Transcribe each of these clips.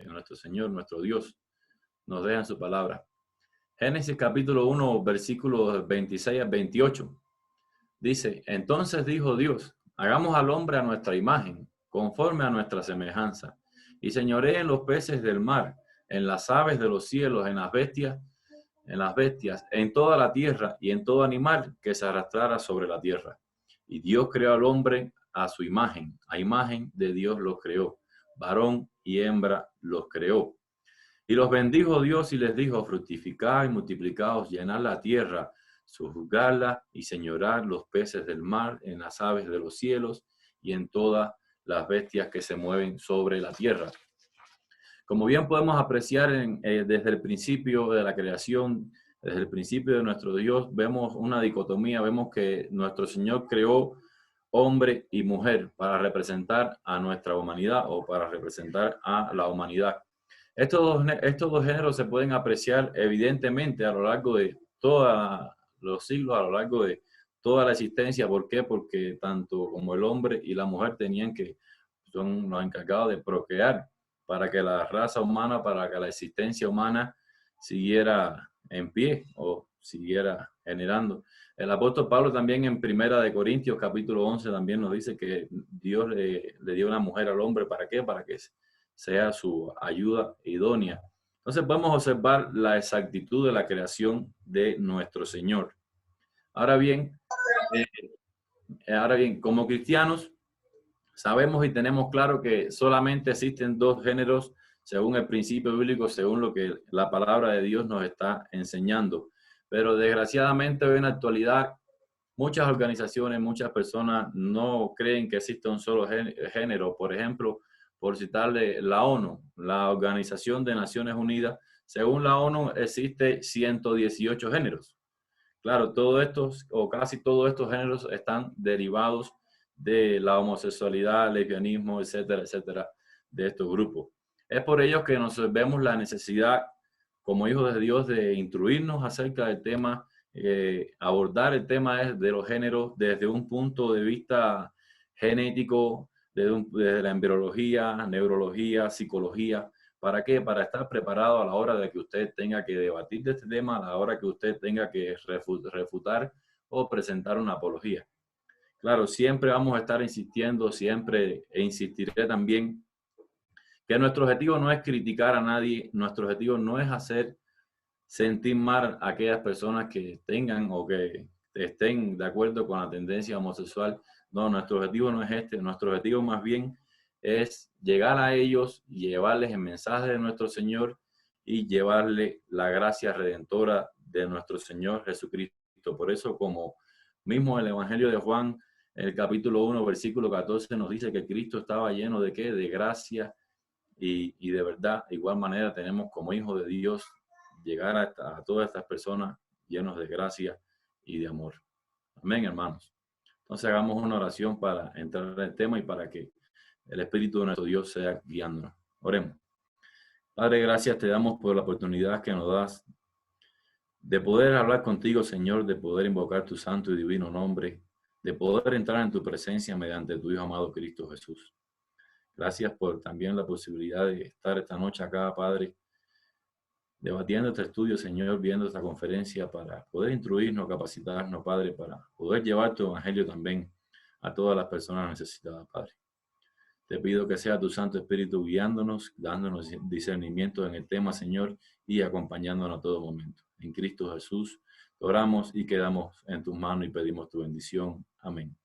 nuestro Señor, nuestro Dios, nos deja en su palabra. Génesis capítulo 1, versículos 26 al 28. Dice, entonces dijo Dios, hagamos al hombre a nuestra imagen, conforme a nuestra semejanza, y señoree en los peces del mar, en las aves de los cielos, en las bestias, en toda la tierra y en todo animal que se arrastrara sobre la tierra. Y Dios creó al hombre a su imagen, a imagen de Dios los creó, varón y hembra los creó. Y los bendijo Dios y les dijo, fructificad y multiplicaos, llenad la tierra, sojuzgadla y señorad los peces del mar, en las aves de los cielos y en todas las bestias que se mueven sobre la tierra. Como bien podemos apreciar desde el principio de la creación, desde el principio de nuestro Dios, vemos una dicotomía, vemos que nuestro Señor creó hombre y mujer para representar a nuestra humanidad o para representar a la humanidad. Estos dos géneros se pueden apreciar evidentemente a lo largo de todos los siglos, a lo largo de toda la existencia. ¿Por qué? Porque tanto como el hombre y la mujer son los encargados de procrear para que la raza humana, para que la existencia humana siguiera en pie o siguiera generando. El apóstol Pablo también en Primera de Corintios capítulo 11 también nos dice que Dios le dio una mujer al hombre. ¿Para qué? Para que sea su ayuda idónea. Entonces podemos observar la exactitud de la creación de nuestro Señor. Ahora bien, como cristianos, sabemos y tenemos claro que solamente existen dos géneros según el principio bíblico, según lo que la palabra de Dios nos está enseñando. Pero desgraciadamente hoy en la actualidad, muchas organizaciones, muchas personas no creen que existe un solo género. Por ejemplo, por citarle la ONU, la Organización de Naciones Unidas, según la ONU existe 118 géneros. Claro, todos estos o casi todos estos géneros están derivados de la homosexualidad, lesbianismo, etcétera, etcétera, de estos grupos. Es por ello que nos vemos la necesidad, como hijos de Dios, de instruirnos acerca del tema, abordar el tema de los géneros desde un punto de vista genético, desde la embriología, neurología, psicología. ¿Para qué? Para estar preparado a la hora de que usted tenga que debatir de este tema, a la hora que usted tenga que refutar o presentar una apología. Claro, siempre vamos a estar insistiendo, siempre e insistiré también, que nuestro objetivo no es criticar a nadie, nuestro objetivo no es hacer sentir mal a aquellas personas que tengan o que estén de acuerdo con la tendencia homosexual. No, nuestro objetivo no es este, nuestro objetivo más bien es llegar a ellos y llevarles el mensaje de nuestro Señor y llevarle la gracia redentora de nuestro Señor Jesucristo. Por eso, como mismo el Evangelio de Juan, el capítulo 1, versículo 14, nos dice que Cristo estaba lleno de ¿qué? De gracia y de verdad. De igual manera tenemos como hijos de Dios llegar a todas estas personas llenos de gracia y de amor. Amén, hermanos. Entonces hagamos una oración para entrar en el tema y para que el Espíritu de nuestro Dios sea guiándonos. Oremos. Padre, gracias te damos por la oportunidad que nos das de poder hablar contigo, Señor, de poder invocar tu santo y divino nombre, de poder entrar en tu presencia mediante tu Hijo amado Cristo Jesús. Gracias por también la posibilidad de estar esta noche acá, Padre, debatiendo este estudio, Señor, viendo esta conferencia para poder instruirnos, capacitarnos, Padre, para poder llevar tu evangelio también a todas las personas necesitadas, Padre. Te pido que sea tu Santo Espíritu guiándonos, dándonos discernimiento en el tema, Señor, y acompañándonos a todo momento. En Cristo Jesús, oramos y quedamos en tus manos y pedimos tu bendición. Amén.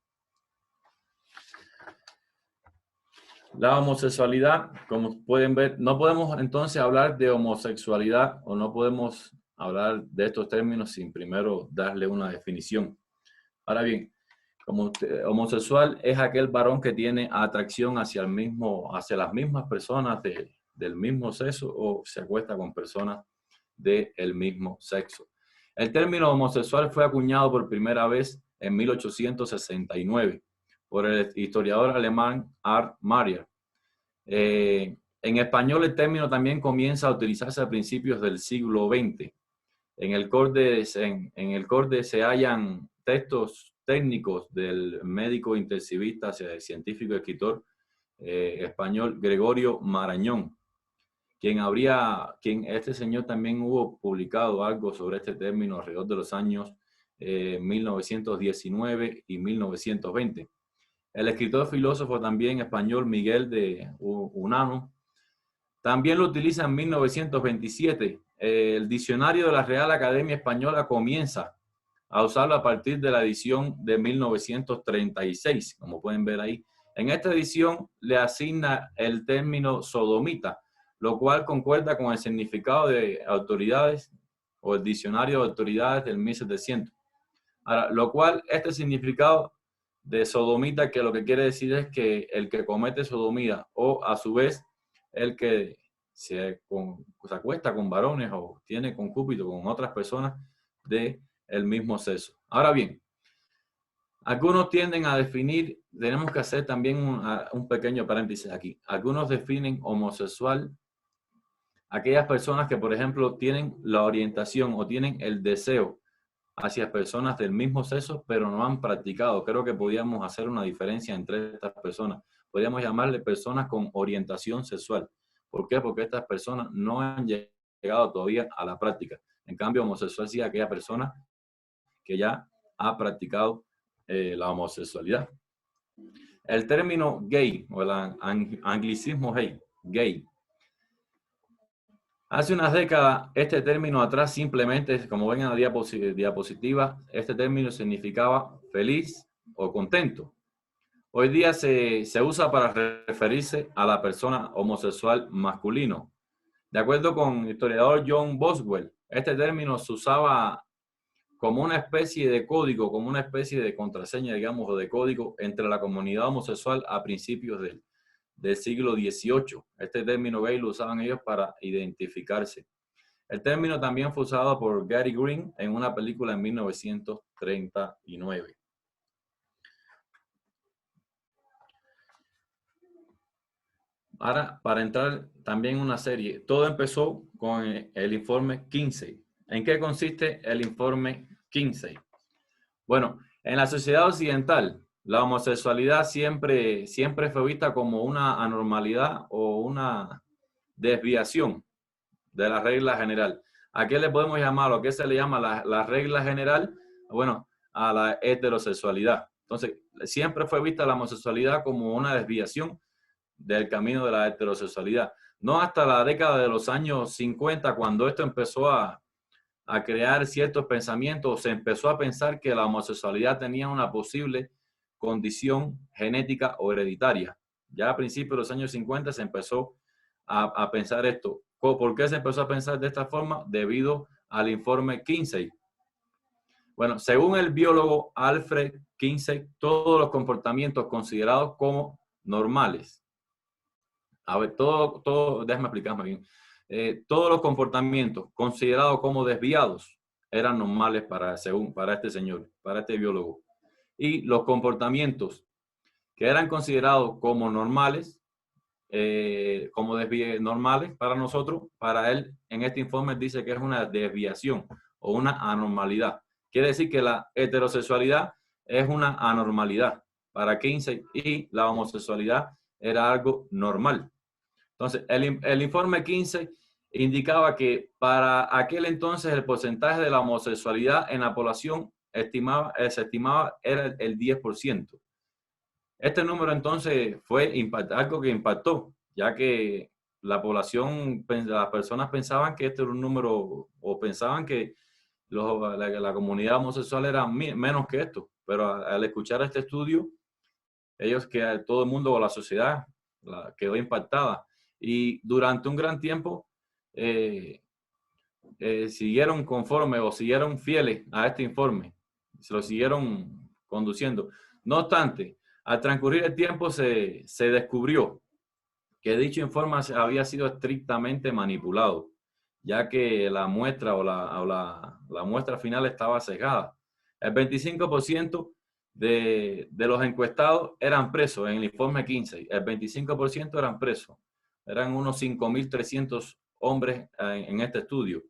La homosexualidad, como pueden ver, no podemos entonces hablar de homosexualidad o no podemos hablar de estos términos sin primero darle una definición. Ahora bien, como homosexual es aquel varón que tiene atracción hacia las mismas personas del mismo sexo o se acuesta con personas del mismo sexo. El término homosexual fue acuñado por primera vez en 1869 por el historiador alemán Art Marier. En español el término también comienza a utilizarse a principios del siglo XX. En el CORDE se hallan textos técnicos del médico intensivista, científico y escritor español Gregorio Marañón. este señor también hubo publicado algo sobre este término alrededor de los años 1919 y 1920. El escritor filósofo también español Miguel de Unamuno también lo utiliza en 1927. El diccionario de la Real Academia Española comienza a usarlo a partir de la edición de 1936, como pueden ver ahí. En esta edición le asigna el término sodomita, lo cual concuerda con el significado de autoridades o el diccionario de autoridades del 1700. Ahora, lo cual este significado de sodomita, que lo que quiere decir es que el que comete sodomía o a su vez el que se acuesta con varones o tiene concúbito con otras personas de el mismo sexo. Ahora bien, algunos tienden a definir, tenemos que hacer también un pequeño paréntesis aquí. Algunos definen homosexual aquellas personas que, por ejemplo, tienen la orientación o tienen el deseo hacia personas del mismo sexo, pero no han practicado. Creo que podríamos hacer una diferencia entre estas personas. Podríamos llamarle personas con orientación sexual. ¿Por qué? Porque estas personas no han llegado todavía a la práctica. En cambio, homosexual sí aquella persona que ya ha practicado la homosexualidad. El término gay o el anglicismo gay. Hace unas décadas, este término atrás simplemente, como ven en la diapositiva, este término significaba feliz o contento. Hoy día se usa para referirse a la persona homosexual masculino. De acuerdo con el historiador John Boswell, este término se usaba como una especie de código, como una especie de contraseña, digamos, o de código entre la comunidad homosexual a principios del siglo XVIII. Este término gay lo usaban ellos para identificarse. El término también fue usado por Gary Green en una película en 1939. Ahora, para entrar también en una serie, todo empezó con el informe Kinsey. ¿En qué consiste el informe Kinsey? Bueno, en la sociedad occidental, la homosexualidad siempre fue vista como una anormalidad o una desviación de la regla general. ¿A qué le podemos llamar? ¿A qué se le llama la regla general? Bueno, a la heterosexualidad. Entonces, siempre fue vista la homosexualidad como una desviación del camino de la heterosexualidad. No hasta la década de los años 50, cuando esto empezó a crear ciertos pensamientos, se empezó a pensar que la homosexualidad tenía una posible condición genética o hereditaria. Ya a principios de los años 50 se empezó a pensar esto. ¿Por qué se empezó a pensar de esta forma? Debido al informe Kinsey. Bueno, según el biólogo Alfred Kinsey, todos los comportamientos considerados como normales. A ver, déjame explicarme bien. Todos los comportamientos considerados como desviados eran normales para este señor, para este biólogo. Y los comportamientos que eran considerados como normales, normales para nosotros, para él en este informe dice que es una desviación o una anormalidad. Quiere decir que la heterosexualidad es una anormalidad para Kinsey y la homosexualidad era algo normal. Entonces, el informe Kinsey indicaba que para aquel entonces el porcentaje de la homosexualidad en la población se estimaba era el 10%. Este número entonces fue algo que impactó, ya que la población, las personas pensaban que este era un número, o pensaban que la comunidad homosexual era menos que esto. Pero al escuchar este estudio, todo el mundo o la sociedad quedó impactada. Y durante un gran tiempo siguieron conforme o siguieron fieles a este informe. Se lo siguieron conduciendo. No obstante, al transcurrir el tiempo se descubrió que dicho informe había sido estrictamente manipulado, ya que la muestra o la muestra final estaba sesgada. El 25% de los encuestados eran presos en el informe Kinsey. El 25% eran presos. Eran unos 5.300 hombres en este estudio.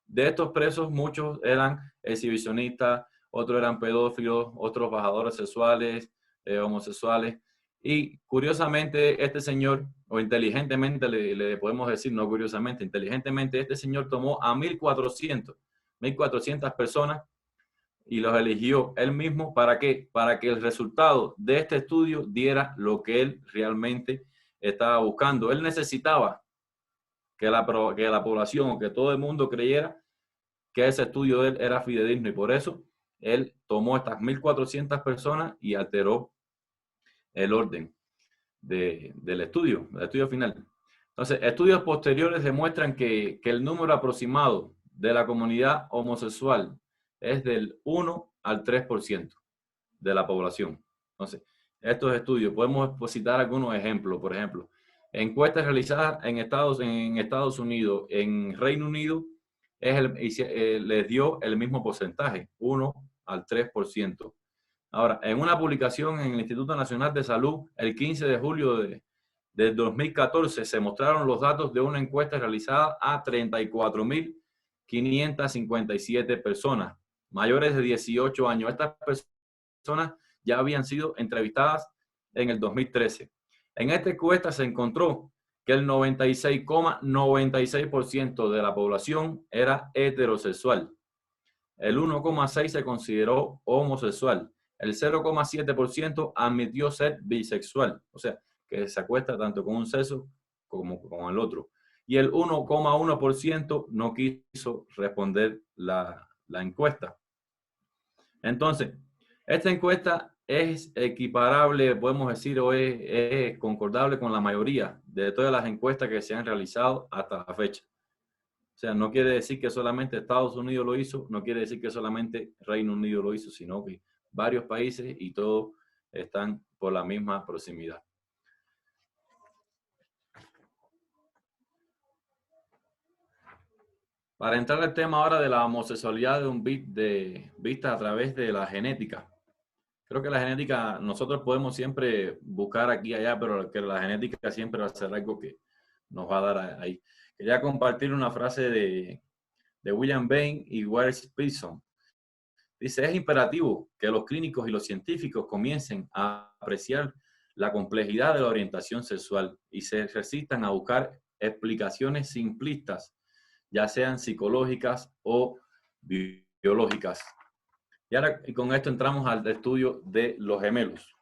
De estos presos, muchos eran exhibicionistas, otros eran pedófilos, otros bajadores sexuales, homosexuales. Y curiosamente, este señor, o inteligentemente le podemos decir, no curiosamente, inteligentemente, este señor tomó a 1.400 personas y los eligió él mismo. ¿Para qué? Para que el resultado de este estudio diera lo que él realmente estaba buscando. Él necesitaba que la población o que todo el mundo creyera que ese estudio de él era fidedigno, y por eso él tomó estas 1.400 personas y alteró el orden del estudio final. Entonces, estudios posteriores demuestran que el número aproximado de la comunidad homosexual es del 1 al 3% de la población. Entonces, estos estudios, podemos citar algunos ejemplos. Por ejemplo, encuestas realizadas en Estados Unidos, en Reino Unido, les dio el mismo porcentaje, 1 al 3%. Ahora, en una publicación en el Instituto Nacional de Salud, el 15 de julio del 2014, se mostraron los datos de una encuesta realizada a 34.557 personas mayores de 18 años. Estas personas ya habían sido entrevistadas en el 2013. En esta encuesta se encontró que el 96,96% de la población era heterosexual. El 1,6% se consideró homosexual. El 0,7% admitió ser bisexual, o sea, que se acuesta tanto con un sexo como con el otro. Y el 1,1% no quiso responder la encuesta. Entonces, esta encuesta es equiparable, podemos decir, o es concordable con la mayoría de todas las encuestas que se han realizado hasta la fecha. O sea, no quiere decir que solamente Estados Unidos lo hizo, no quiere decir que solamente Reino Unido lo hizo, sino que varios países y todos están por la misma proximidad. Para entrar al tema ahora de la homosexualidad vista a través de la genética. Creo que la genética, nosotros podemos siempre buscar aquí y allá, pero que la genética siempre va a ser algo que nos va a dar ahí. Quería compartir una frase de William Bain y Wallace Pearson. Dice, es imperativo que los clínicos y los científicos comiencen a apreciar la complejidad de la orientación sexual y se resistan a buscar explicaciones simplistas, ya sean psicológicas o biológicas. Y ahora con esto entramos al estudio de los gemelos.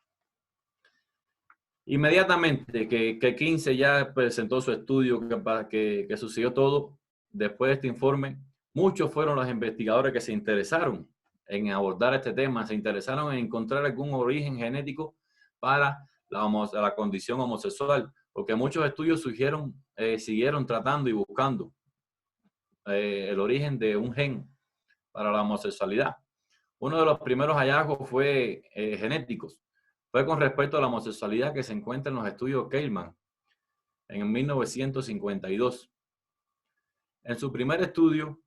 Inmediatamente que 15 ya presentó su estudio, que sucedió todo, después de este informe, muchos fueron los investigadores que se interesaron en abordar este tema, se interesaron en encontrar algún origen genético para la condición homosexual, porque muchos estudios siguieron tratando y buscando el origen de un gen para la homosexualidad. Uno de los primeros hallazgos fue genéticos. Fue con respecto a la homosexualidad que se encuentra en los estudios Kehlmann en 1952. En su primer estudio,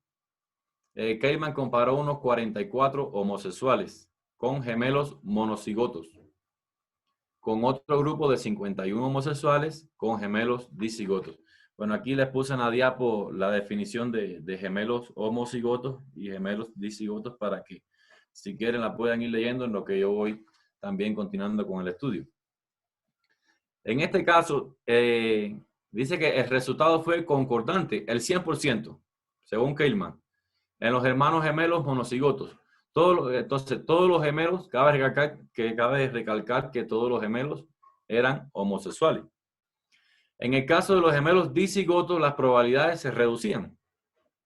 Kehlmann comparó unos 44 homosexuales con gemelos monocigotos, con otro grupo de 51 homosexuales con gemelos dicigotos. Bueno, aquí les puse en la diapo la definición de gemelos homocigotos y gemelos dicigotos para que, si quieren, la puedan ir leyendo en lo que yo voy también continuando con el estudio. En este caso, dice que el resultado fue concordante, el 100%, según Kehlmann, en los hermanos gemelos monocigotos. Entonces, todos los gemelos, cabe recalcar que todos los gemelos eran homosexuales. En el caso de los gemelos dicigotos, las probabilidades se reducían.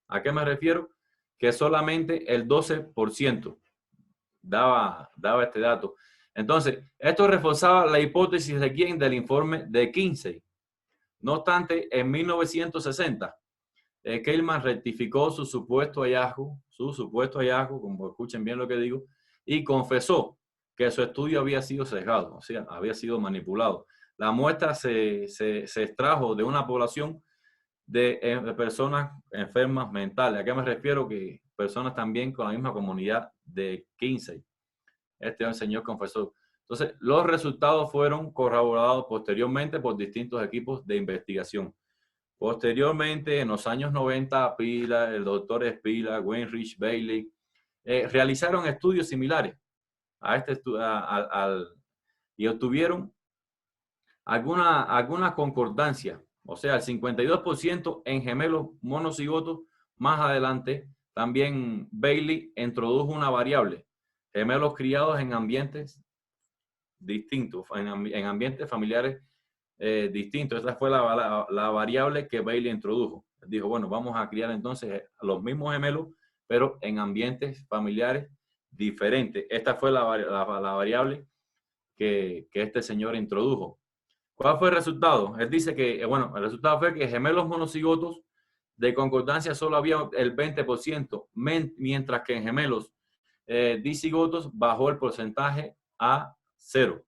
¿A qué me refiero? Que solamente el 12% daba este dato. Entonces, esto reforzaba la hipótesis de quién, del informe de Kinsey. No obstante, en 1960, Kehlmann rectificó su supuesto hallazgo, como escuchen bien lo que digo, y confesó que su estudio había sido sesgado, o sea, había sido manipulado. La muestra se extrajo de una población de personas enfermas mentales. ¿A qué me refiero? Que personas también con la misma comunidad de Kinsey. Este señor confesó. Entonces, los resultados fueron corroborados posteriormente por distintos equipos de investigación. Posteriormente, en los años 90, el doctor Spila, Weinrich, Bailey, realizaron estudios similares a y obtuvieron alguna concordancia, o sea, el 52% en gemelos monocigotos. Más adelante, también Bailey introdujo una variable, gemelos criados en ambientes distintos, en ambientes familiares distintos. Esa fue la variable que Bailey introdujo. Dijo, bueno, vamos a criar entonces los mismos gemelos, pero en ambientes familiares diferentes. Esta fue la variable que este señor introdujo. ¿Cuál fue el resultado? Él dice que, bueno, el resultado fue que gemelos monocigotos de concordancia solo había el 20%, mientras que en gemelos dicigotos bajó el porcentaje a 0.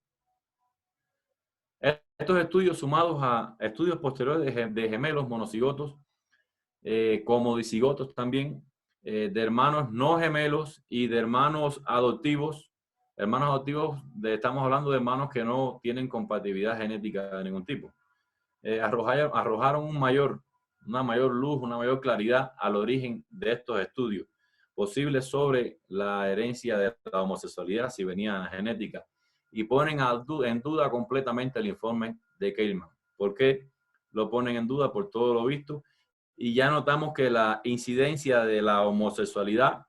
Estos estudios, sumados a estudios posteriores de gemelos monocigotos, como dicigotos también, de hermanos no gemelos y de hermanos adoptivos. Hermanos adoptivos, estamos hablando de hermanos que no tienen compatibilidad genética de ningún tipo. Arrojaron una mayor luz, una mayor claridad al origen de estos estudios posibles sobre la herencia de la homosexualidad, si venía genética, y ponen en duda completamente el informe de Keilman. ¿Por qué lo ponen en duda? Por todo lo visto. Y ya notamos que la incidencia de la homosexualidad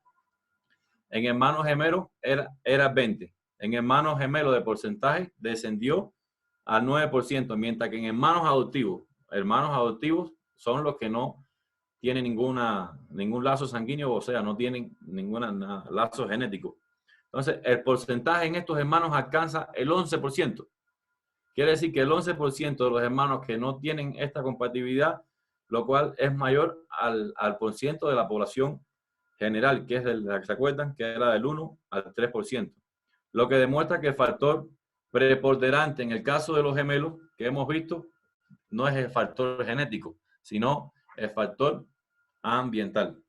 en hermanos gemelos era 20. En hermanos gemelos de porcentaje descendió al 9%, mientras que en hermanos adoptivos son los que no tienen ningún lazo sanguíneo, o sea, no tienen ningún lazo genético. Entonces, el porcentaje en estos hermanos alcanza el 11%. Quiere decir que el 11% de los hermanos que no tienen esta compatibilidad, lo cual es mayor al por ciento de la población general, que es ¿se acuerdan? Que era del 1 al 3%. Lo que demuestra que el factor preponderante en el caso de los gemelos que hemos visto no es el factor genético, sino el factor ambiental.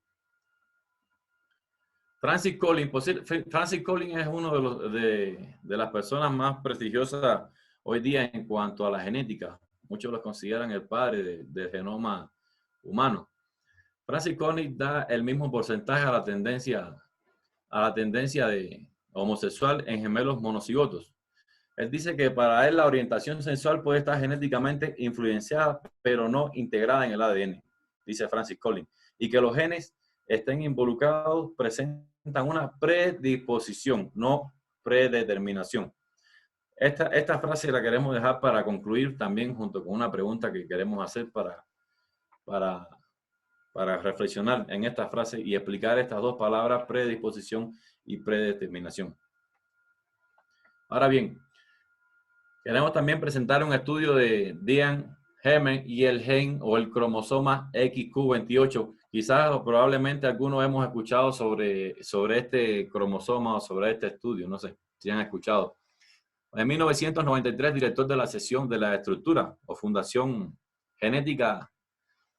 Francis Collins es uno de las personas más prestigiosas hoy día en cuanto a la genética. Muchos lo consideran el padre del genoma humano. Francis Collins da el mismo porcentaje a la tendencia de homosexual en gemelos monocigotos. Él dice que para él la orientación sexual puede estar genéticamente influenciada, pero no integrada en el ADN, dice Francis Collins, y que los genes estén involucrados presentan una predisposición, no predeterminación. Esta frase la queremos dejar para concluir también junto con una pregunta que queremos hacer para reflexionar en esta frase y explicar estas dos palabras, predisposición y predeterminación. Ahora bien, queremos también presentar un estudio de Diane Hemen y el gen o el cromosoma XQ28. Quizás o probablemente algunos hemos escuchado sobre este cromosoma o sobre este estudio, no sé si han escuchado. En 1993, director de la sección de la estructura o Fundación Genética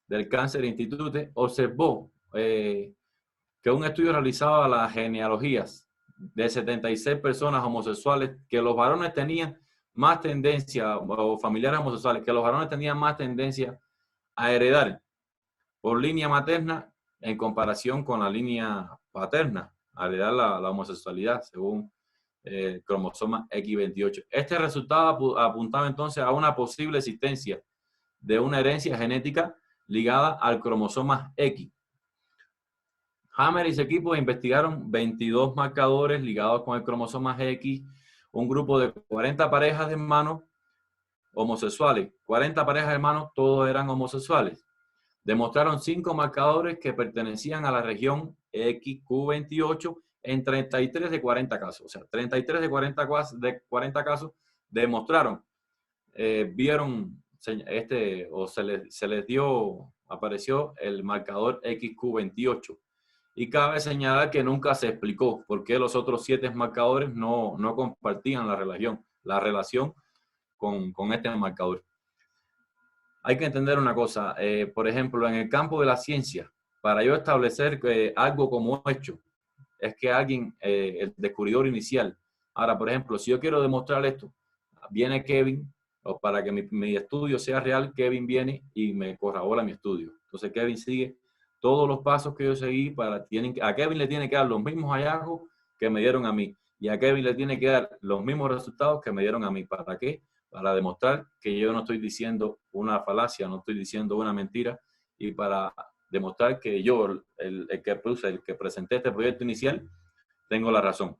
del Cáncer Institute observó que un estudio realizado a las genealogías de 76 personas homosexuales, que los varones tenían más tendencia, o familiares homosexuales, que los varones tenían más tendencia a heredar por línea materna en comparación con la línea paterna, a heredar la homosexualidad según el cromosoma X28. Este resultado apuntaba entonces a una posible existencia de una herencia genética ligada al cromosoma X. Hammer y su equipo investigaron 22 marcadores ligados con el cromosoma X, un grupo de 40 parejas de hermanos homosexuales. 40 parejas de hermanos, todos eran homosexuales. Demostraron 5 marcadores que pertenecían a la región XQ28 en 33 de 40 casos. O sea, 33 de 40 casos demostraron, vieron apareció el marcador XQ28. Y cabe señalar que nunca se explicó por qué los otros 7 marcadores no compartían la relación con este marcador. Hay que entender una cosa, por ejemplo, en el campo de la ciencia, para yo establecer algo como hecho, es que alguien, el descubridor inicial, ahora, por ejemplo, si yo quiero demostrar esto, viene Kevin, o para que mi estudio sea real, Kevin viene y me corrobora mi estudio. Entonces Kevin sigue todos los pasos que yo seguí, a Kevin le tiene que dar los mismos hallazgos que me dieron a mí, y a Kevin le tiene que dar los mismos resultados que me dieron a mí. ¿Para qué? para demostrar que yo no estoy diciendo una falacia, no estoy diciendo una mentira, y para demostrar que yo, el que presenté este proyecto inicial, tengo la razón.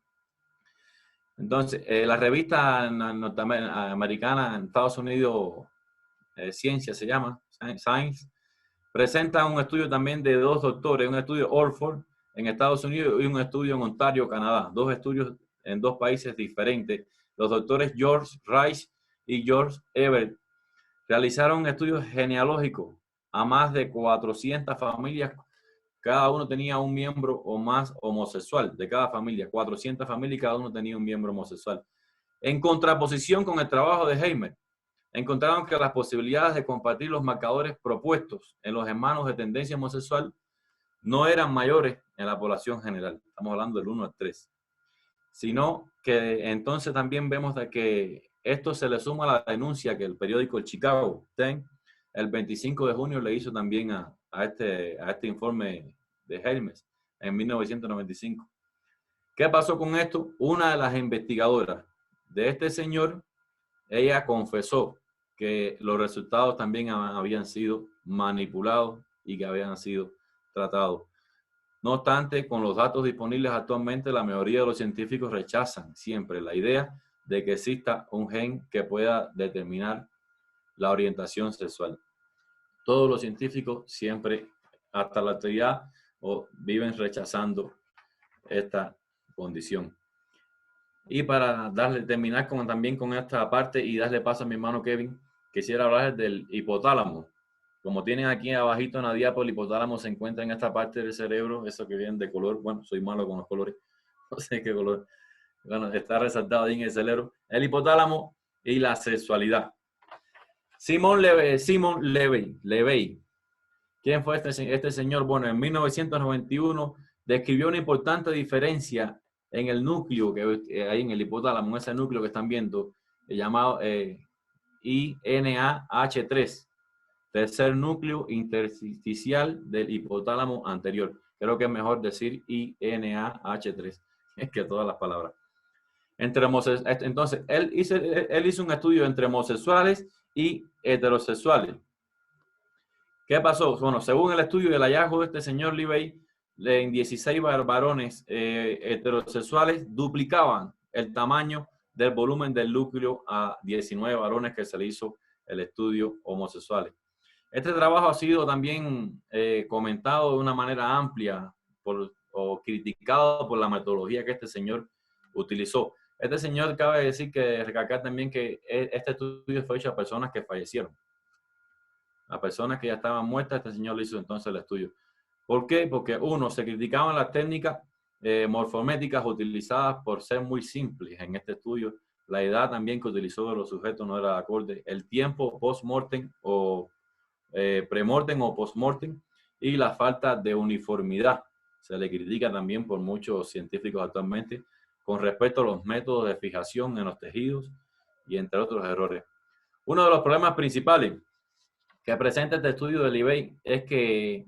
Entonces, la revista norteamericana en Estados Unidos, Ciencia se llama, Science, presenta un estudio también de dos doctores, un estudio Orford en Estados Unidos y un estudio en Ontario, Canadá. Dos estudios en dos países diferentes. Los doctores George Rice y George Everett realizaron un estudio genealógico a más de 400 familias. Cada uno tenía un miembro o más homosexual de cada familia. 400 familias y cada uno tenía un miembro homosexual. En contraposición con el trabajo de Heimer, encontraron que las posibilidades de compartir los marcadores propuestos en los hermanos de tendencia homosexual no eran mayores en la población general. Estamos hablando del 1 al 3. Sino que entonces también vemos de que esto se le suma a la denuncia que el periódico El Chicago Times el 25 de junio le hizo también a este informe de Helms en 1995. ¿Qué pasó con esto? Una de las investigadoras de este señor, ella confesó que los resultados también habían sido manipulados y que habían sido tratados. No obstante, con los datos disponibles actualmente, la mayoría de los científicos rechazan siempre la idea de que exista un gen que pueda determinar la orientación sexual. Todos los científicos siempre, hasta la actualidad, viven rechazando esta condición. Y para terminar también con esta parte y darle paso a mi hermano Kevin, quisiera hablar del hipotálamo. Como tienen aquí abajito en la diapo, el hipotálamo se encuentra en esta parte del cerebro, eso que viene de color, bueno, soy malo con los colores, no sé qué color, bueno, está resaltado ahí en el cerebro. El hipotálamo y la sexualidad. Simon Levy. ¿Quién fue este señor? Bueno, en 1991 describió una importante diferencia en el núcleo que hay en el hipotálamo, ese núcleo que están viendo, llamado INAH3, tercer núcleo intersticial del hipotálamo anterior. Creo que es mejor decir INAH3 que todas las palabras. Entonces, él hizo un estudio entre homosexuales y heterosexuales. ¿Qué pasó? Bueno, según el estudio del hallazgo de este señor Levy, en 16 varones heterosexuales duplicaban el tamaño del volumen del núcleo a 19 varones que se le hizo el estudio homosexuales. Este trabajo ha sido también comentado de una manera amplia o criticado por la metodología que este señor utilizó. Este señor cabe decir recalcar también que este estudio fue hecho a personas que fallecieron. A personas que ya estaban muertas, este señor le hizo entonces el estudio. ¿Por qué? Porque uno, se criticaban las técnicas morfométricas utilizadas por ser muy simples en este estudio. La edad también que utilizó de los sujetos no era acorde. El tiempo post-mortem o premortem o postmortem y la falta de uniformidad. Se le critica también por muchos científicos actualmente con respecto a los métodos de fijación en los tejidos y entre otros errores. Uno de los problemas principales que presenta este estudio de Levy es que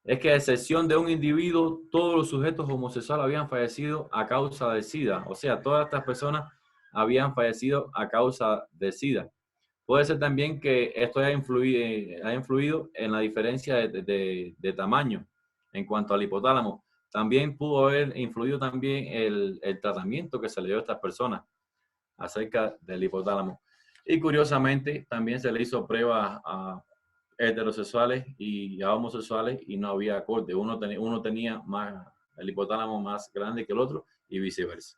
a excepción de un individuo, todos los sujetos homosexuales habían fallecido a causa de SIDA. O sea, todas estas personas habían fallecido a causa de SIDA. Puede ser también que esto haya influido en la diferencia de tamaño en cuanto al hipotálamo. También pudo haber influido también el tratamiento que se le dio a estas personas acerca del hipotálamo. Y curiosamente también se le hizo pruebas a heterosexuales y a homosexuales y no había acorde. Uno tenía más, el hipotálamo más grande que el otro y viceversa.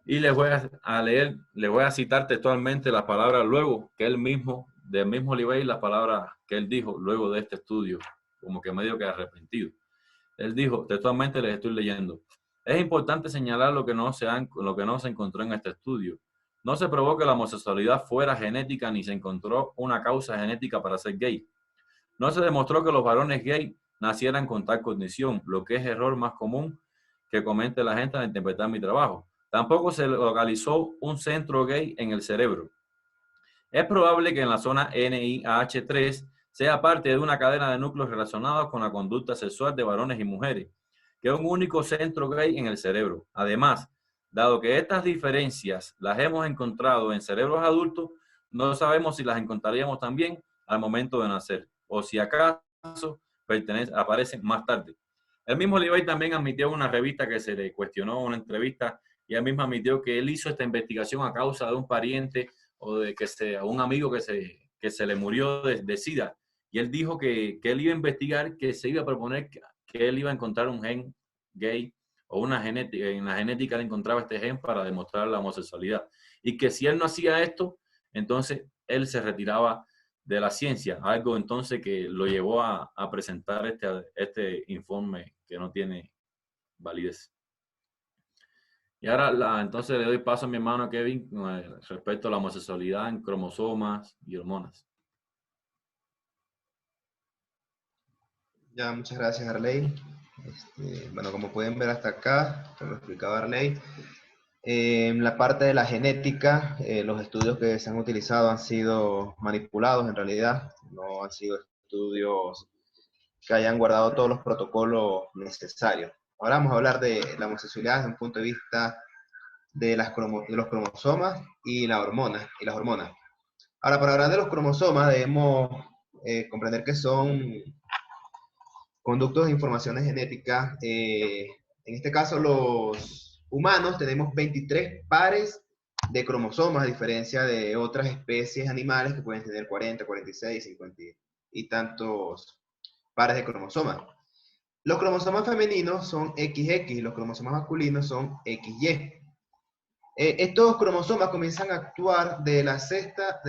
Y les voy a leer, les voy a citar textualmente las palabras luego que él mismo, del mismo Levy, las palabras que él dijo luego de este estudio, como que medio que arrepentido. Él dijo, textualmente les estoy leyendo: es importante señalar lo que no se encontró en este estudio. No se probó que la homosexualidad fuera genética ni se encontró una causa genética para ser gay. No se demostró que los varones gay nacieran con tal condición, lo que es error más común que comete la gente al interpretar mi trabajo. Tampoco se localizó un centro gay en el cerebro. Es probable que en la zona NIH3 sea parte de una cadena de núcleos relacionados con la conducta sexual de varones y mujeres, que es un único centro gay en el cerebro. Además, Dado que estas diferencias las hemos encontrado en cerebros adultos, no sabemos si las encontraríamos también al momento de nacer o si acaso aparecen más tarde. El mismo Levi también admitió en una revista que se le cuestionó una entrevista y él mismo admitió que él hizo esta investigación a causa de un pariente o de un amigo que se le murió de SIDA. Y él dijo que él iba a investigar, que se iba a proponer que él iba a encontrar un gen gay o una genética, en la genética él encontraba este gen para demostrar la homosexualidad. Y que si él no hacía esto, entonces él se retiraba de la ciencia, algo entonces que lo llevó a presentar este informe que no tiene validez. Y ahora entonces le doy paso a mi hermano Kevin respecto a la homosexualidad en cromosomas y hormonas. Ya, muchas gracias, Arley. Bueno, como pueden ver hasta acá, como explicaba Arley, en la parte de la genética, los estudios que se han utilizado han sido manipulados en realidad, no han sido estudios que hayan guardado todos los protocolos necesarios. Ahora vamos a hablar de la homosexualidad desde un punto de vista de los cromosomas y las hormonas. Ahora, para hablar de los cromosomas debemos comprender que son conductos de informaciones genéticas. En este caso, los humanos tenemos 23 pares de cromosomas, a diferencia de otras especies animales que pueden tener 40, 46, 50 y tantos pares de cromosomas. Los cromosomas femeninos son XX y los cromosomas masculinos son XY. Estos cromosomas comienzan a actuar de la sexta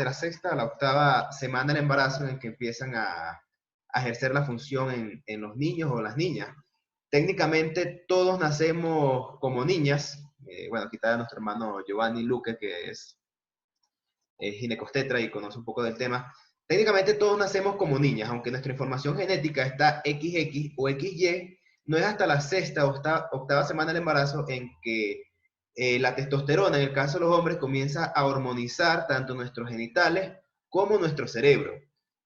a la octava semana del embarazo, en que empiezan a ejercer la función en los niños o las niñas. Técnicamente todos nacemos como niñas. Bueno, aquí está nuestro hermano Giovanni Luque, que es ginecostetra y conoce un poco del tema. Técnicamente todos nacemos como niñas, aunque nuestra información genética está XX o XY, no es hasta la sexta o octava semana del embarazo en que la testosterona, en el caso de los hombres, comienza a hormonizar tanto nuestros genitales como nuestro cerebro.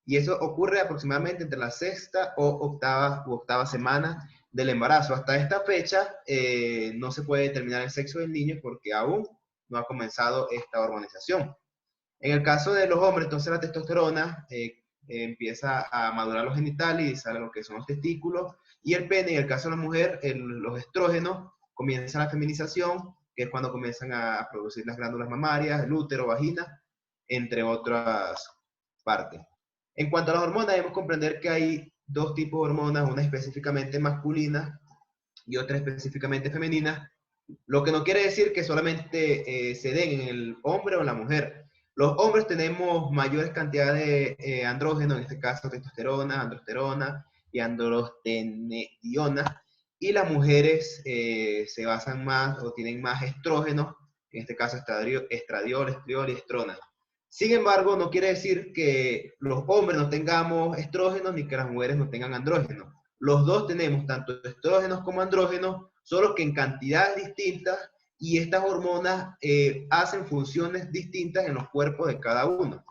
Y eso ocurre aproximadamente entre la sexta o octava semana del embarazo. Hasta esta fecha no se puede determinar el sexo del niño porque aún no ha comenzado esta hormonización. En el caso de los hombres, entonces la testosterona empieza a madurar los genitales y sale lo que son los testículos y el pene. En el caso de la mujer, los estrógenos, comienza la feminización, que es cuando comienzan a producir las glándulas mamarias, el útero, vagina, entre otras partes. En cuanto a las hormonas, debemos comprender que hay dos tipos de hormonas, una específicamente masculina y otra específicamente femenina, lo que no quiere decir que solamente se den en el hombre o en la mujer. Los hombres tenemos mayores cantidades de andrógenos, en este caso testosterona, androsterona y androstenediona, y las mujeres se basan más o tienen más estrógenos, en este caso estradiol, estriol y estrona. Sin embargo, no quiere decir que los hombres no tengamos estrógenos ni que las mujeres no tengan andrógenos. Los dos tenemos tanto estrógenos como andrógenos, solo que en cantidades distintas, y estas hormonas hacen funciones distintas en los cuerpos de cada uno.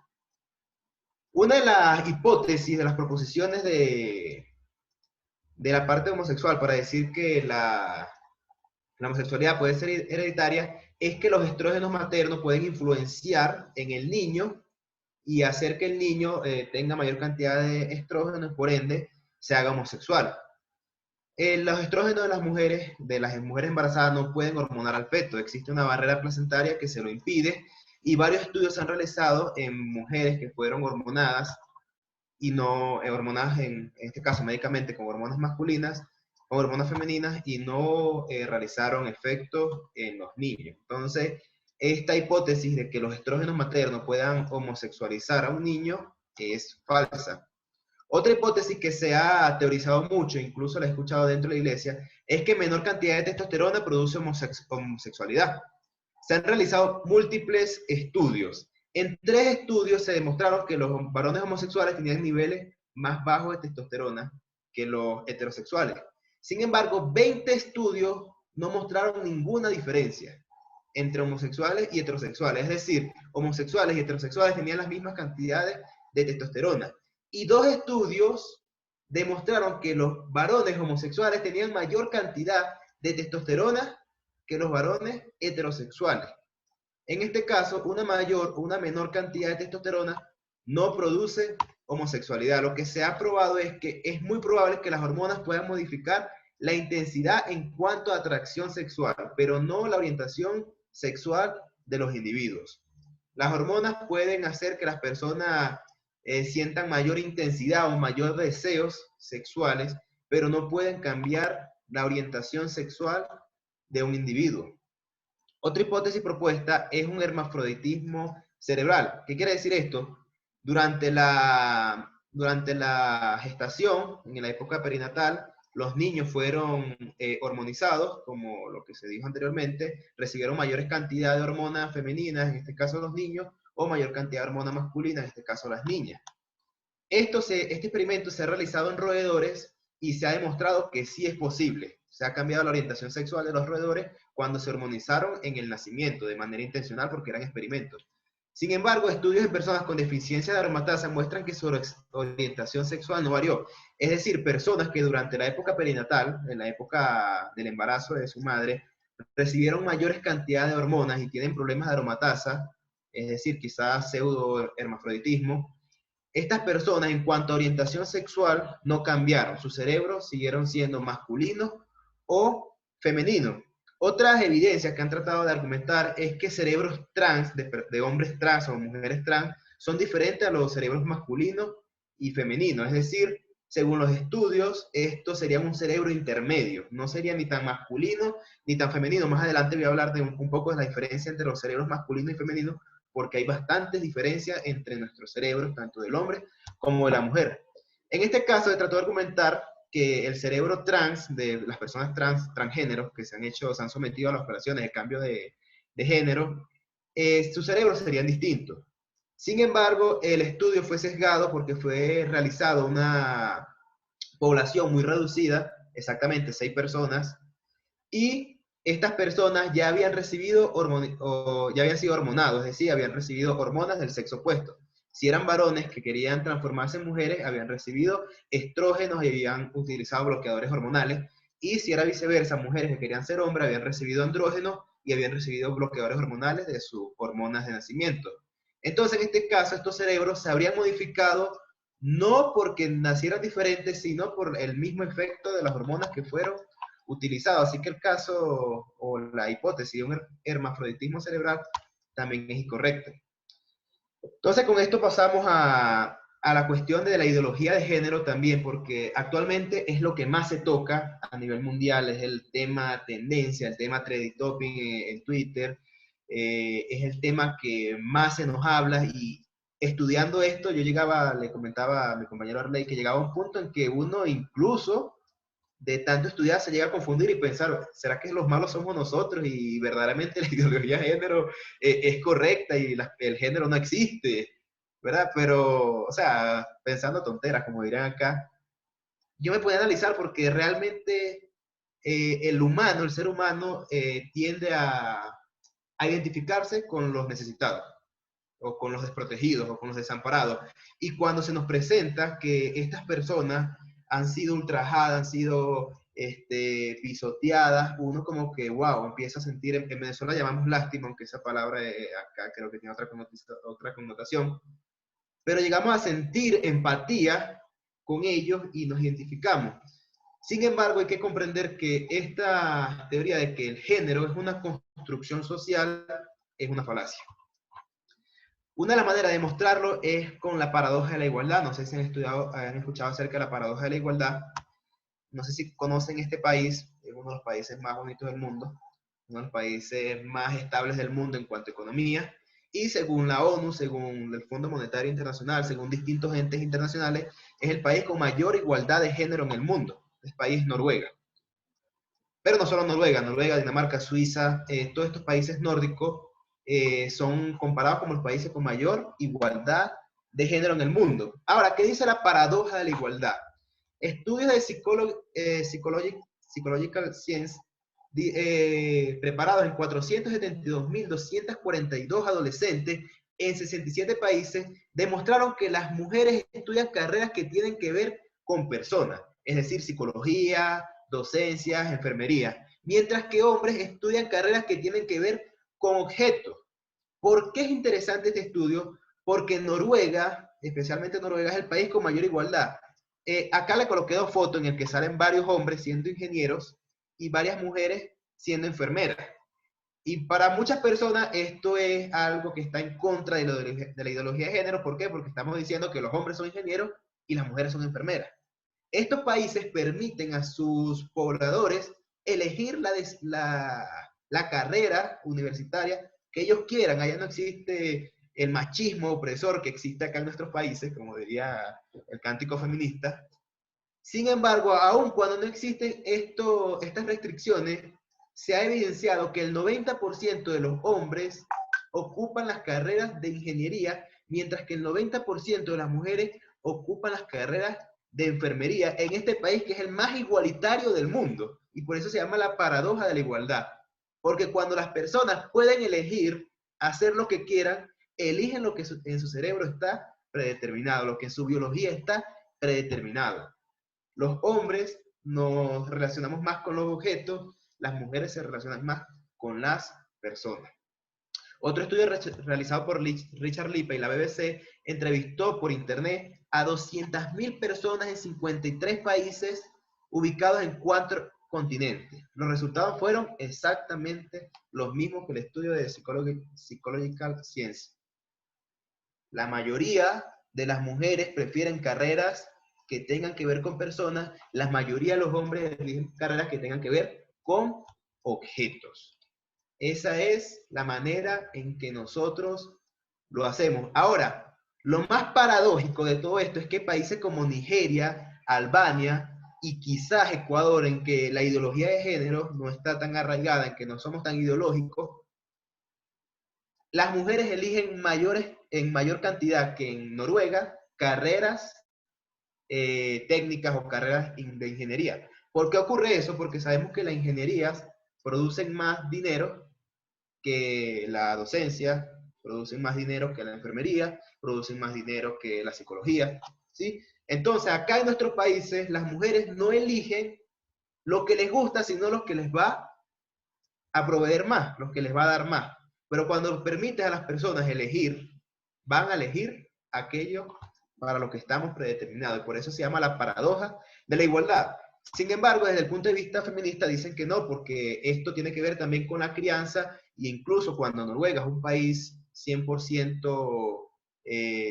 Una de las hipótesis, de las proposiciones de la parte homosexual para decir que la homosexualidad puede ser hereditaria es que los estrógenos maternos pueden influenciar en el niño y hacer que el niño tenga mayor cantidad de estrógenos, por ende, se haga homosexual. Los estrógenos de las mujeres embarazadas no pueden hormonar al feto. Existe una barrera placentaria que se lo impide y varios estudios se han realizado en mujeres que fueron hormonadas y no hormonadas en este caso médicamente con hormonas masculinas o hormonas femeninas y no realizaron efectos en los niños. Entonces, esta hipótesis de que los estrógenos maternos puedan homosexualizar a un niño es falsa. Otra hipótesis que se ha teorizado mucho, incluso la he escuchado dentro de la iglesia, es que menor cantidad de testosterona produce homosexualidad. Se han realizado múltiples estudios. En 3 estudios se demostraron que los varones homosexuales tenían niveles más bajos de testosterona que los heterosexuales. Sin embargo, 20 estudios no mostraron ninguna diferencia entre homosexuales y heterosexuales. Es decir, homosexuales y heterosexuales tenían las mismas cantidades de testosterona. Y 2 estudios demostraron que los varones homosexuales tenían mayor cantidad de testosterona que los varones heterosexuales. En este caso, una mayor o una menor cantidad de testosterona no produce homosexualidad. Lo que se ha probado es que es muy probable que las hormonas puedan modificar la intensidad en cuanto a atracción sexual, pero no la orientación sexual de los individuos. Las hormonas pueden hacer que las personas sientan mayor intensidad o mayor deseos sexuales, pero no pueden cambiar la orientación sexual de un individuo. Otra hipótesis propuesta es un hermafroditismo cerebral. ¿Qué quiere decir esto? Durante la gestación, en la época perinatal, los niños fueron hormonizados, como lo que se dijo anteriormente, recibieron mayores cantidades de hormonas femeninas, en este caso los niños, o mayor cantidad de hormonas masculinas, en este caso las niñas. Este experimento se ha realizado en roedores y se ha demostrado que sí es posible. Se ha cambiado la orientación sexual de los roedores cuando se hormonizaron en el nacimiento de manera intencional porque eran experimentos. Sin embargo, estudios en personas con deficiencia de aromatasa muestran que su orientación sexual no varió. Es decir, personas que durante la época perinatal, en la época del embarazo de su madre, recibieron mayores cantidades de hormonas y tienen problemas de aromatasa, es decir, quizás pseudo-hermafroditismo, estas personas en cuanto a orientación sexual no cambiaron, sus cerebros siguieron siendo masculinos o femeninos. Otras evidencias que han tratado de argumentar es que cerebros trans, de hombres trans o mujeres trans, son diferentes a los cerebros masculinos y femeninos. Es decir, según los estudios, esto sería un cerebro intermedio. No sería ni tan masculino ni tan femenino. Más adelante voy a hablar de un poco de la diferencia entre los cerebros masculinos y femeninos, porque hay bastantes diferencias entre nuestros cerebros, tanto del hombre como de la mujer. En este caso, se trató de argumentar que el cerebro trans, de las personas transgéneros que se han sometido a las operaciones de cambio de género, sus cerebros serían distintos. Sin embargo, el estudio fue sesgado porque fue realizado una población muy reducida, exactamente 6 personas, y estas personas ya habían recibido ya habían sido hormonados, es decir, habían recibido hormonas del sexo opuesto. Si eran varones que querían transformarse en mujeres, habían recibido estrógenos y habían utilizado bloqueadores hormonales. Y si era viceversa, mujeres que querían ser hombres, habían recibido andrógenos y habían recibido bloqueadores hormonales de sus hormonas de nacimiento. Entonces, en este caso, estos cerebros se habrían modificado no porque nacieran diferentes, sino por el mismo efecto de las hormonas que fueron utilizado. Así que el caso o la hipótesis de un hermafroditismo cerebral también es incorrecta. Entonces, con esto pasamos a la cuestión de la ideología de género también, porque actualmente es lo que más se toca a nivel mundial, es el tema tendencia, el tema trending topic en Twitter, es el tema que más se nos habla. Y estudiando esto, yo le comentaba a mi compañero Arley que llegaba a un punto en que uno incluso de tanto estudiar se llega a confundir y pensar, ¿será que los malos somos nosotros y verdaderamente la ideología de género es correcta y el género no existe? ¿Verdad? Pero, o sea, pensando tonteras, como dirán acá, yo me podía analizar porque realmente el ser humano, tiende a identificarse con los necesitados, o con los desprotegidos, o con los desamparados. Y cuando se nos presenta que estas personas han sido ultrajadas, han sido pisoteadas, uno como que, wow, empieza a sentir, en Venezuela llamamos lástima, aunque esa palabra acá creo que tiene otra connotación, pero llegamos a sentir empatía con ellos y nos identificamos. Sin embargo, hay que comprender que esta teoría de que el género es una construcción social es una falacia. Una de las maneras de demostrarlo es con la paradoja de la igualdad. No sé si han escuchado acerca de la paradoja de la igualdad. No sé si conocen este país, es uno de los países más bonitos del mundo, uno de los países más estables del mundo en cuanto a economía. Y según la ONU, según el Fondo Monetario Internacional, según distintos entes internacionales, es el país con mayor igualdad de género en el mundo. El país es Noruega. Pero no solo Noruega, Dinamarca, Suiza, todos estos países nórdicos son comparados como los países con mayor igualdad de género en el mundo. Ahora, ¿qué dice la paradoja de la igualdad? Estudios de Psychological Science preparados en 472.242 adolescentes en 67 países demostraron que las mujeres estudian carreras que tienen que ver con personas, es decir, psicología, docencias, enfermería, mientras que hombres estudian carreras que tienen que ver con objetos. ¿Por qué es interesante este estudio? Porque Noruega, especialmente Noruega, es el país con mayor igualdad. Acá le coloqué dos fotos en el que salen varios hombres siendo ingenieros y varias mujeres siendo enfermeras. Y para muchas personas esto es algo que está en contra de la ideología de género. ¿Por qué? Porque estamos diciendo que los hombres son ingenieros y las mujeres son enfermeras. Estos países permiten a sus pobladores elegir la carrera universitaria que ellos quieran. Allá no existe el machismo opresor que existe acá en nuestros países, como diría el cántico feminista. Sin embargo, aun cuando no existen estas restricciones, se ha evidenciado que el 90% de los hombres ocupan las carreras de ingeniería, mientras que el 90% de las mujeres ocupan las carreras de enfermería en este país que es el más igualitario del mundo. Y por eso se llama la paradoja de la igualdad. Porque cuando las personas pueden elegir hacer lo que quieran, eligen lo que en su cerebro está predeterminado, lo que en su biología está predeterminado. Los hombres nos relacionamos más con los objetos, las mujeres se relacionan más con las personas. Otro estudio realizado por Richard Lippe y la BBC entrevistó por internet a 200.000 personas en 53 países ubicados en 4 continentes. Los resultados fueron exactamente los mismos que el estudio de Psychological Science. La mayoría de las mujeres prefieren carreras que tengan que ver con personas, la mayoría de los hombres eligen carreras que tengan que ver con objetos. Esa es la manera en que nosotros lo hacemos. Ahora, lo más paradójico de todo esto es que países como Nigeria, Albania y quizás Ecuador, en que la ideología de género no está tan arraigada, en que no somos tan ideológicos, las mujeres eligen en mayor cantidad que en Noruega carreras técnicas o carreras de ingeniería. ¿Por qué ocurre eso? Porque sabemos que las ingenierías producen más dinero que la docencia, producen más dinero que la enfermería, producen más dinero que la psicología, ¿sí? Entonces, acá en nuestros países, las mujeres no eligen lo que les gusta, sino lo que les va a proveer más, lo que les va a dar más. Pero cuando permites a las personas elegir, van a elegir aquello para lo que estamos predeterminados. Y por eso se llama la paradoja de la igualdad. Sin embargo, desde el punto de vista feminista dicen que no, porque esto tiene que ver también con la crianza, e incluso cuando Noruega es un país 100%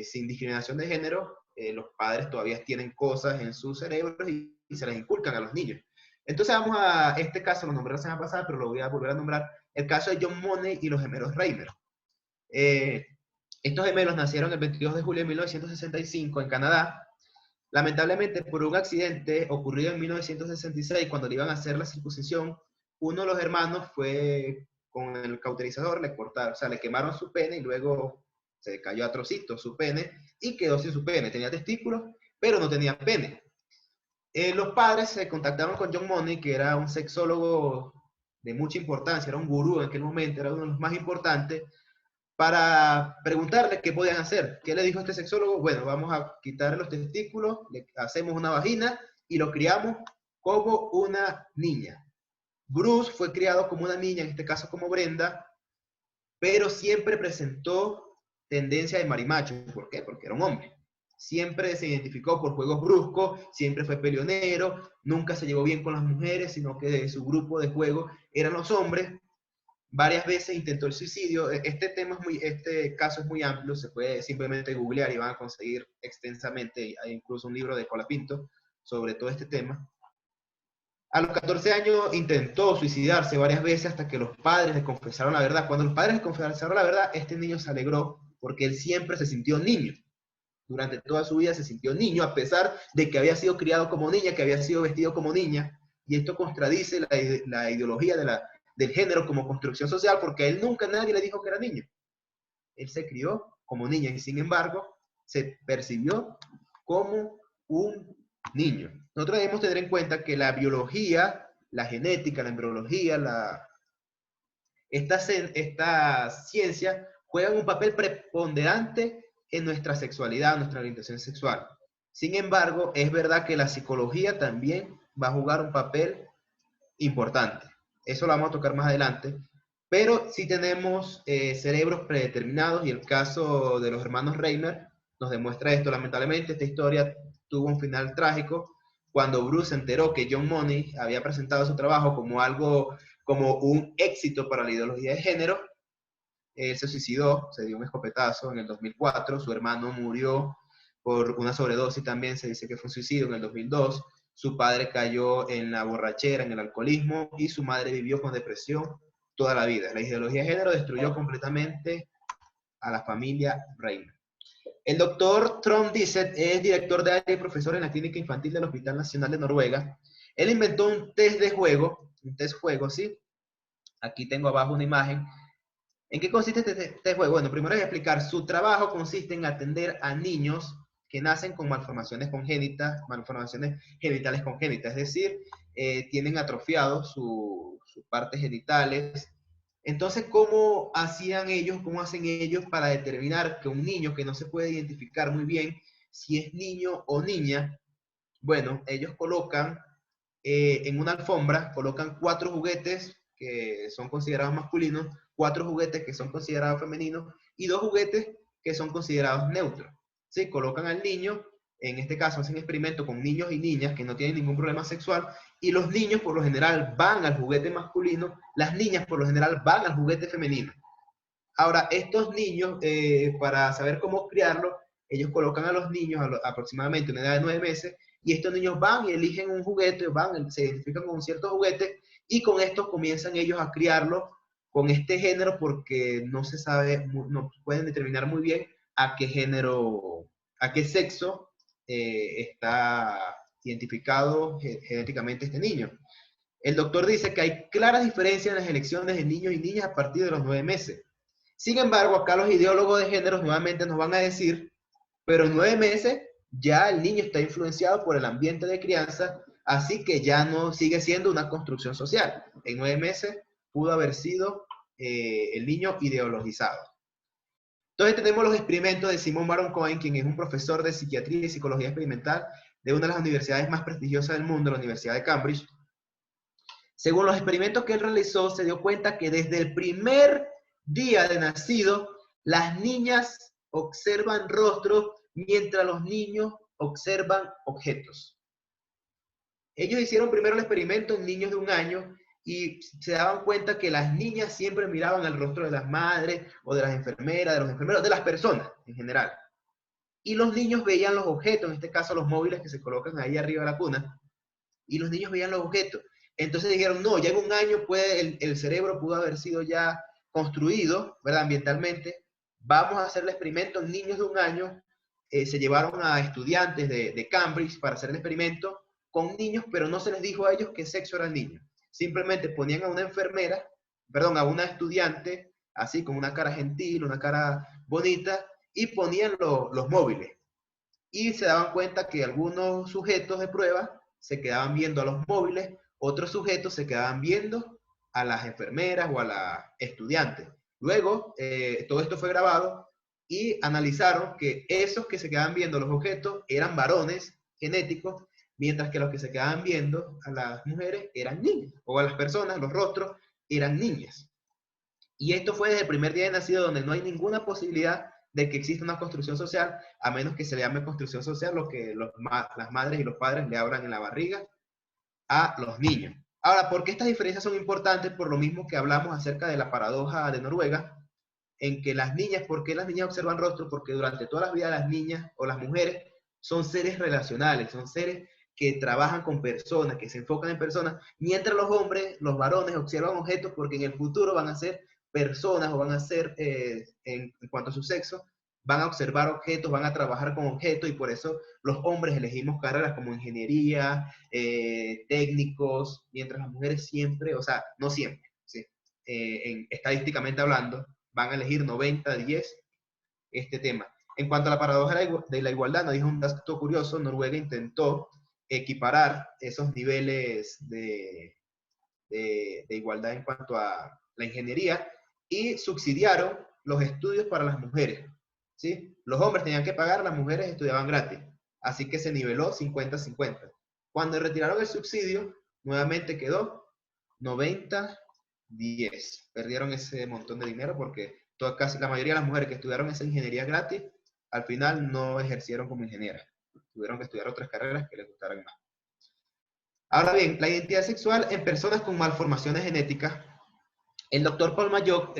sin discriminación de género, los padres todavía tienen cosas en sus cerebros y se las inculcan a los niños. Entonces vamos a este caso, lo nombré la semana pasada, pero lo voy a volver a nombrar, el caso de John Money y los gemelos Reimer. Estos gemelos nacieron el 22 de julio de 1965 en Canadá. Lamentablemente, por un accidente ocurrido en 1966, cuando le iban a hacer la circuncisión, uno de los hermanos fue con el cauterizador, le cortaron, o sea, le quemaron su pene y luego se cayó a trocitos su pene y quedó sin su pene. Tenía testículos, pero no tenía pene. Los padres se contactaron con John Money, que era un sexólogo de mucha importancia, era un gurú en aquel momento, era uno de los más importantes, para preguntarle qué podían hacer. ¿Qué le dijo este sexólogo? Bueno, vamos a quitarle los testículos, le hacemos una vagina y lo criamos como una niña. Bruce fue criado como una niña, en este caso como Brenda, pero siempre presentó tendencia de marimacho. ¿Por qué? Porque era un hombre. Siempre se identificó por juegos bruscos, siempre fue peleonero, nunca se llevó bien con las mujeres, sino que su grupo de juego eran los hombres. Varias veces intentó el suicidio. Este caso es muy amplio, se puede simplemente googlear y van a conseguir extensamente, hay incluso un libro de Colapinto sobre todo este tema. A los 14 años intentó suicidarse varias veces hasta que los padres le confesaron la verdad. Cuando los padres le confesaron la verdad, este niño se alegró porque él siempre se sintió niño. Durante toda su vida se sintió niño, a pesar de que había sido criado como niña, que había sido vestido como niña. Y esto contradice la ideología del género como construcción social, porque a él nunca nadie le dijo que era niño. Él se crió como niña y sin embargo se percibió como un niño. Nosotros debemos tener en cuenta que la biología, la genética, la embriología, esta ciencia juegan un papel preponderante en nuestra sexualidad, en nuestra orientación sexual. Sin embargo, es verdad que la psicología también va a jugar un papel importante. eso lo vamos a tocar más adelante, pero sí tenemos cerebros predeterminados y el caso de los hermanos Reimer nos demuestra esto. Lamentablemente esta historia tuvo un final trágico cuando Bruce se enteró que John Money había presentado su trabajo como algo, como un éxito para la ideología de género. Él se suicidó, se dio un escopetazo en el 2004, su hermano murió por una sobredosis también, se dice que fue un suicidio en el 2002, su padre cayó en la borrachera, en el alcoholismo, y su madre vivió con depresión toda la vida. La ideología de género destruyó completamente a la familia Reina. El doctor Trond Disset es director de área y profesor en la clínica infantil del Hospital Nacional de Noruega. Él inventó un test de juego, ¿sí? Aquí tengo abajo una imagen. ¿En qué consiste este juego? Bueno, primero voy a explicar. Su trabajo consiste en atender a niños que nacen con malformaciones congénitas, malformaciones genitales congénitas, es decir, tienen atrofiados sus partes genitales. Entonces, ¿cómo hacían ellos, cómo hacen ellos para determinar que un niño que no se puede identificar muy bien si es niño o niña? Bueno, ellos colocan en una alfombra, colocan 4 juguetes que son considerados masculinos, 4 juguetes que son considerados femeninos y 2 juguetes que son considerados neutros. ¿Sí? Colocan al niño, en este caso hacen experimento con niños y niñas que no tienen ningún problema sexual, y los niños por lo general van al juguete masculino, las niñas por lo general van al juguete femenino. Ahora, estos niños, para saber cómo criarlos, ellos colocan a los niños aproximadamente a una edad de 9 meses, y estos niños van y eligen un juguete, se identifican con un cierto juguete, y con estos comienzan ellos a criarlo con este género, porque no se sabe, no pueden determinar muy bien a qué género, a qué sexo está identificado genéticamente este niño. El doctor dice que hay claras diferencias en las elecciones de niños y niñas a partir de los 9 meses. Sin embargo, acá los ideólogos de género nuevamente nos van a decir, pero en 9 meses ya el niño está influenciado por el ambiente de crianza, así que ya no sigue siendo una construcción social. En 9 meses pudo haber sido el niño ideologizado. Entonces tenemos los experimentos de Simon Baron Cohen, quien es un profesor de psiquiatría y psicología experimental de una de las universidades más prestigiosas del mundo, la Universidad de Cambridge. Según los experimentos que él realizó, se dio cuenta que desde el primer día de nacido, las niñas observan rostros mientras los niños observan objetos. Ellos hicieron primero el experimento en niños de 1 año y se daban cuenta que las niñas siempre miraban el rostro de las madres o de las enfermeras, de los enfermeros, de las personas en general. Y los niños veían los objetos, en este caso los móviles que se colocan ahí arriba de la cuna, y los niños veían los objetos. Entonces dijeron, no, ya en 1 año el cerebro pudo haber sido ya construido, ¿verdad? Ambientalmente. Vamos a hacer el experimento en niños de 1 año. Se llevaron a estudiantes de Cambridge para hacer el experimento con niños, pero no se les dijo a ellos qué sexo era el niño. Simplemente ponían a una enfermera, perdón, a una estudiante, así con una cara gentil, una cara bonita, y ponían los móviles. Y se daban cuenta que algunos sujetos de prueba se quedaban viendo a los móviles, otros sujetos se quedaban viendo a las enfermeras o a las estudiantes. Luego, todo esto fue grabado y analizaron que esos que se quedaban viendo los objetos eran varones genéticos, mientras que los que se quedaban viendo a las mujeres eran niñas, o a las personas, los rostros, eran niñas. Y esto fue desde el primer día de nacido, donde no hay ninguna posibilidad de que exista una construcción social, a menos que se le llame construcción social lo que las madres y los padres le abran en la barriga a los niños. Ahora, ¿por qué estas diferencias son importantes? Por lo mismo que hablamos acerca de la paradoja de Noruega, en que las niñas, ¿por qué las niñas observan rostros? Porque durante toda la vida las niñas o las mujeres son seres relacionales, son seres que trabajan con personas, que se enfocan en personas, mientras los hombres, los varones, observan objetos porque en el futuro van a ser personas o van a ser, en cuanto a su sexo, van a observar objetos, van a trabajar con objetos, y por eso los hombres elegimos carreras como ingeniería, técnicos, mientras las mujeres siempre, o sea, no siempre, ¿sí? Estadísticamente hablando, van a elegir 90-10 este tema. En cuanto a la paradoja de la igualdad, nos dijo un dato curioso: Noruega intentó equiparar esos niveles de igualdad en cuanto a la ingeniería y subsidiaron los estudios para las mujeres, ¿sí? Los hombres tenían que pagar, las mujeres estudiaban gratis, así que se niveló 50-50. Cuando retiraron el subsidio, nuevamente quedó 90-10. Perdieron ese montón de dinero porque casi la mayoría de las mujeres que estudiaron esa ingeniería gratis, al final no ejercieron como ingenieras. Tuvieron que estudiar otras carreras que les gustaran más. Ahora bien, la identidad sexual en personas con malformaciones genéticas. El doctor Paul Mayock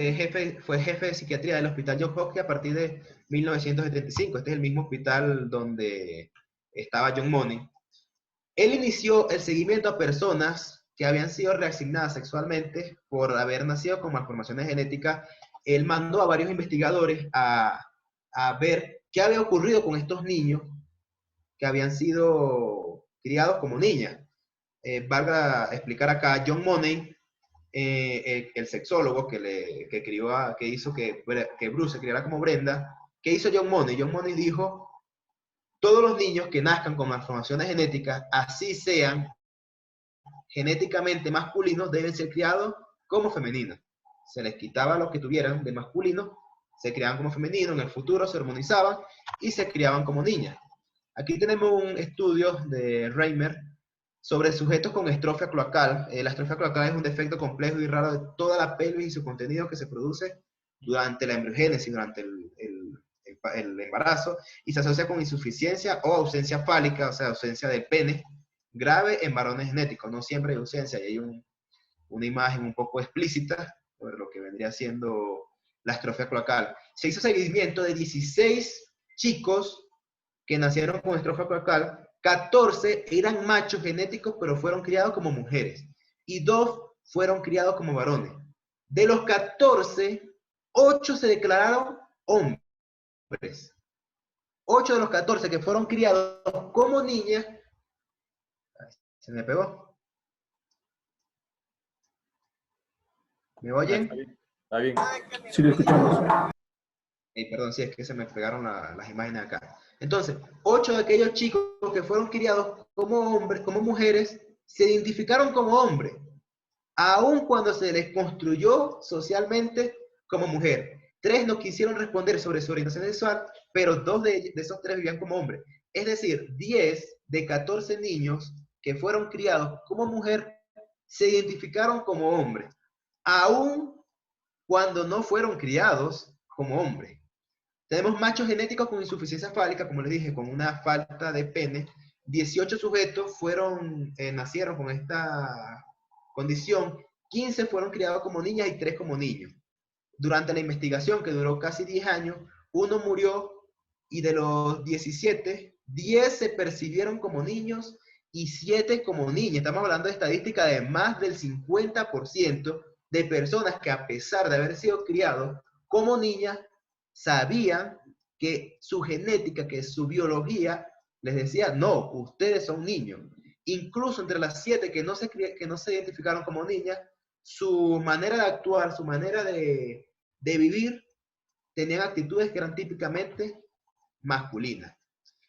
fue jefe de psiquiatría del Hospital Johns Hopkins a partir de 1975. Este es el mismo hospital donde estaba John Money. Él inició el seguimiento a personas que habían sido reasignadas sexualmente por haber nacido con malformaciones genéticas. Él mandó a varios investigadores a ver qué había ocurrido con estos niños que habían sido criados como niñas. Valga explicar acá, John Money, el sexólogo que hizo que Bruce se criara como Brenda, ¿qué hizo John Money? John Money dijo, todos los niños que nazcan con malformaciones genéticas, así sean genéticamente masculinos, deben ser criados como femeninos. Se les quitaba lo que tuvieran de masculino, se criaban como femeninos, en el futuro se hormonizaban y se criaban como niñas. Aquí tenemos un estudio de Reimer sobre sujetos con estrofia cloacal. La estrofia cloacal es un defecto complejo y raro de toda la pelvis y su contenido que se produce durante la embriogénesis, durante el embarazo, y se asocia con insuficiencia o ausencia fálica, o sea, ausencia del pene, grave en varones genéticos. No siempre hay ausencia, y hay una imagen un poco explícita sobre lo que vendría siendo la estrofia cloacal. Se hizo seguimiento de 16 chicos que nacieron con estrofia cloacal. 14 eran machos genéticos, pero fueron criados como mujeres. Y 2 fueron criados como varones. De los 14, 8 se declararon hombres. 8 de los 14 que fueron criados como niñas. ¿Se me pegó? ¿Me oyen? Está bien. Sí, lo escuchamos. Perdón, si es que se me pegaron las imágenes acá. Entonces, 8 de aquellos chicos que fueron criados como hombres, como mujeres, se identificaron como hombres, aun cuando se les construyó socialmente como mujer. 3 no quisieron responder sobre su orientación sexual, pero 2 de esos 3 vivían como hombres. Es decir, 10 de 14 niños que fueron criados como mujer se identificaron como hombres, aun cuando no fueron criados como hombres. Tenemos machos genéticos con insuficiencia fálica, como les dije, con una falta de pene. 18 sujetos nacieron con esta condición. 15 fueron criados como niñas y 3 como niños. Durante la investigación, que duró casi 10 años, uno murió y de los 17, 10 se percibieron como niños y 7 como niñas. Estamos hablando de estadística de más del 50% de personas que, a pesar de haber sido criados como niñas, sabían que su genética, que su biología les decía, no, ustedes son niños. Incluso entre las 7 que no se identificaron como niñas, su manera de actuar, su manera de vivir, tenían actitudes que eran típicamente masculinas.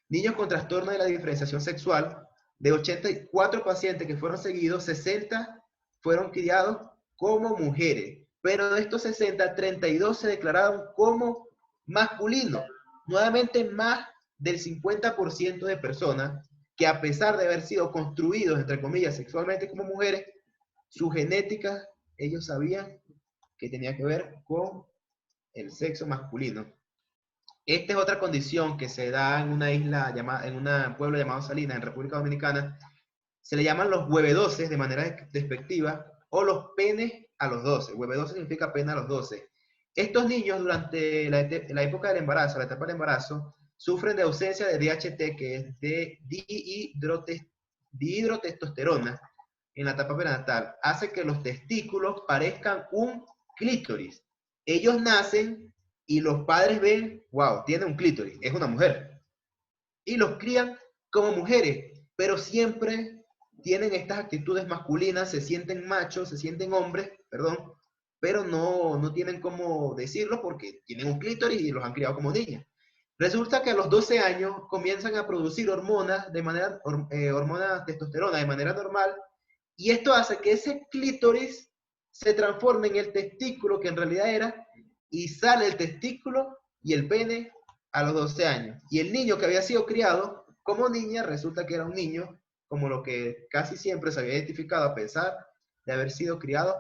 Niños con trastorno de la diferenciación sexual, de 84 pacientes que fueron seguidos, 60 fueron criados como mujeres, pero de estos 60, 32 se declararon como masculinos. Nuevamente, más del 50% de personas que, a pesar de haber sido construidos, entre comillas, sexualmente como mujeres, su genética, ellos sabían que tenía que ver con el sexo masculino. Esta es otra condición que se da en una isla llamada, en un pueblo llamado Salinas, en República Dominicana. Se le llaman los huevedoses de manera despectiva, o los penes a los 12. Huevedose significa pene a los 12. Estos niños, durante la época del embarazo, la etapa del embarazo, sufren de ausencia de DHT, que es de dihidrotestosterona, en la etapa prenatal. Hace que los testículos parezcan un clítoris. Ellos nacen y los padres ven, wow, tiene un clítoris, es una mujer. Y los crían como mujeres, pero siempre tienen estas actitudes masculinas, se sienten machos, se sienten hombres, perdón, pero no tienen cómo decirlo porque tienen un clítoris y los han criado como niñas. Resulta que a los 12 años comienzan a producir hormonas hormonas testosterona de manera normal, y esto hace que ese clítoris se transforme en el testículo que en realidad era, y sale el testículo y el pene a los 12 años. Y el niño que había sido criado como niña resulta que era un niño, como lo que casi siempre se había identificado, a pesar de haber sido criados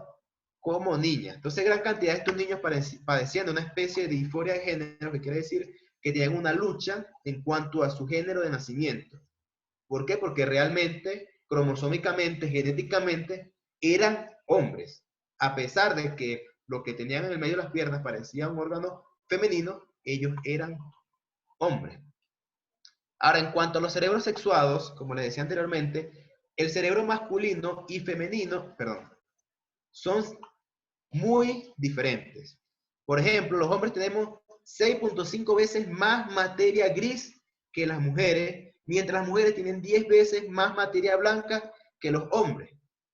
como niñas. Entonces, gran cantidad de estos niños padeciendo una especie de disforia de género, que quiere decir que tienen una lucha en cuanto a su género de nacimiento. ¿Por qué? Porque realmente, cromosómicamente, genéticamente, eran hombres. A pesar de que lo que tenían en el medio de las piernas parecía un órgano femenino, ellos eran hombres. Ahora, en cuanto a los cerebros sexuados, como les decía anteriormente, el cerebro masculino y femenino, son muy diferentes. Por ejemplo, los hombres tenemos 6.5 veces más materia gris que las mujeres, mientras las mujeres tienen 10 veces más materia blanca que los hombres.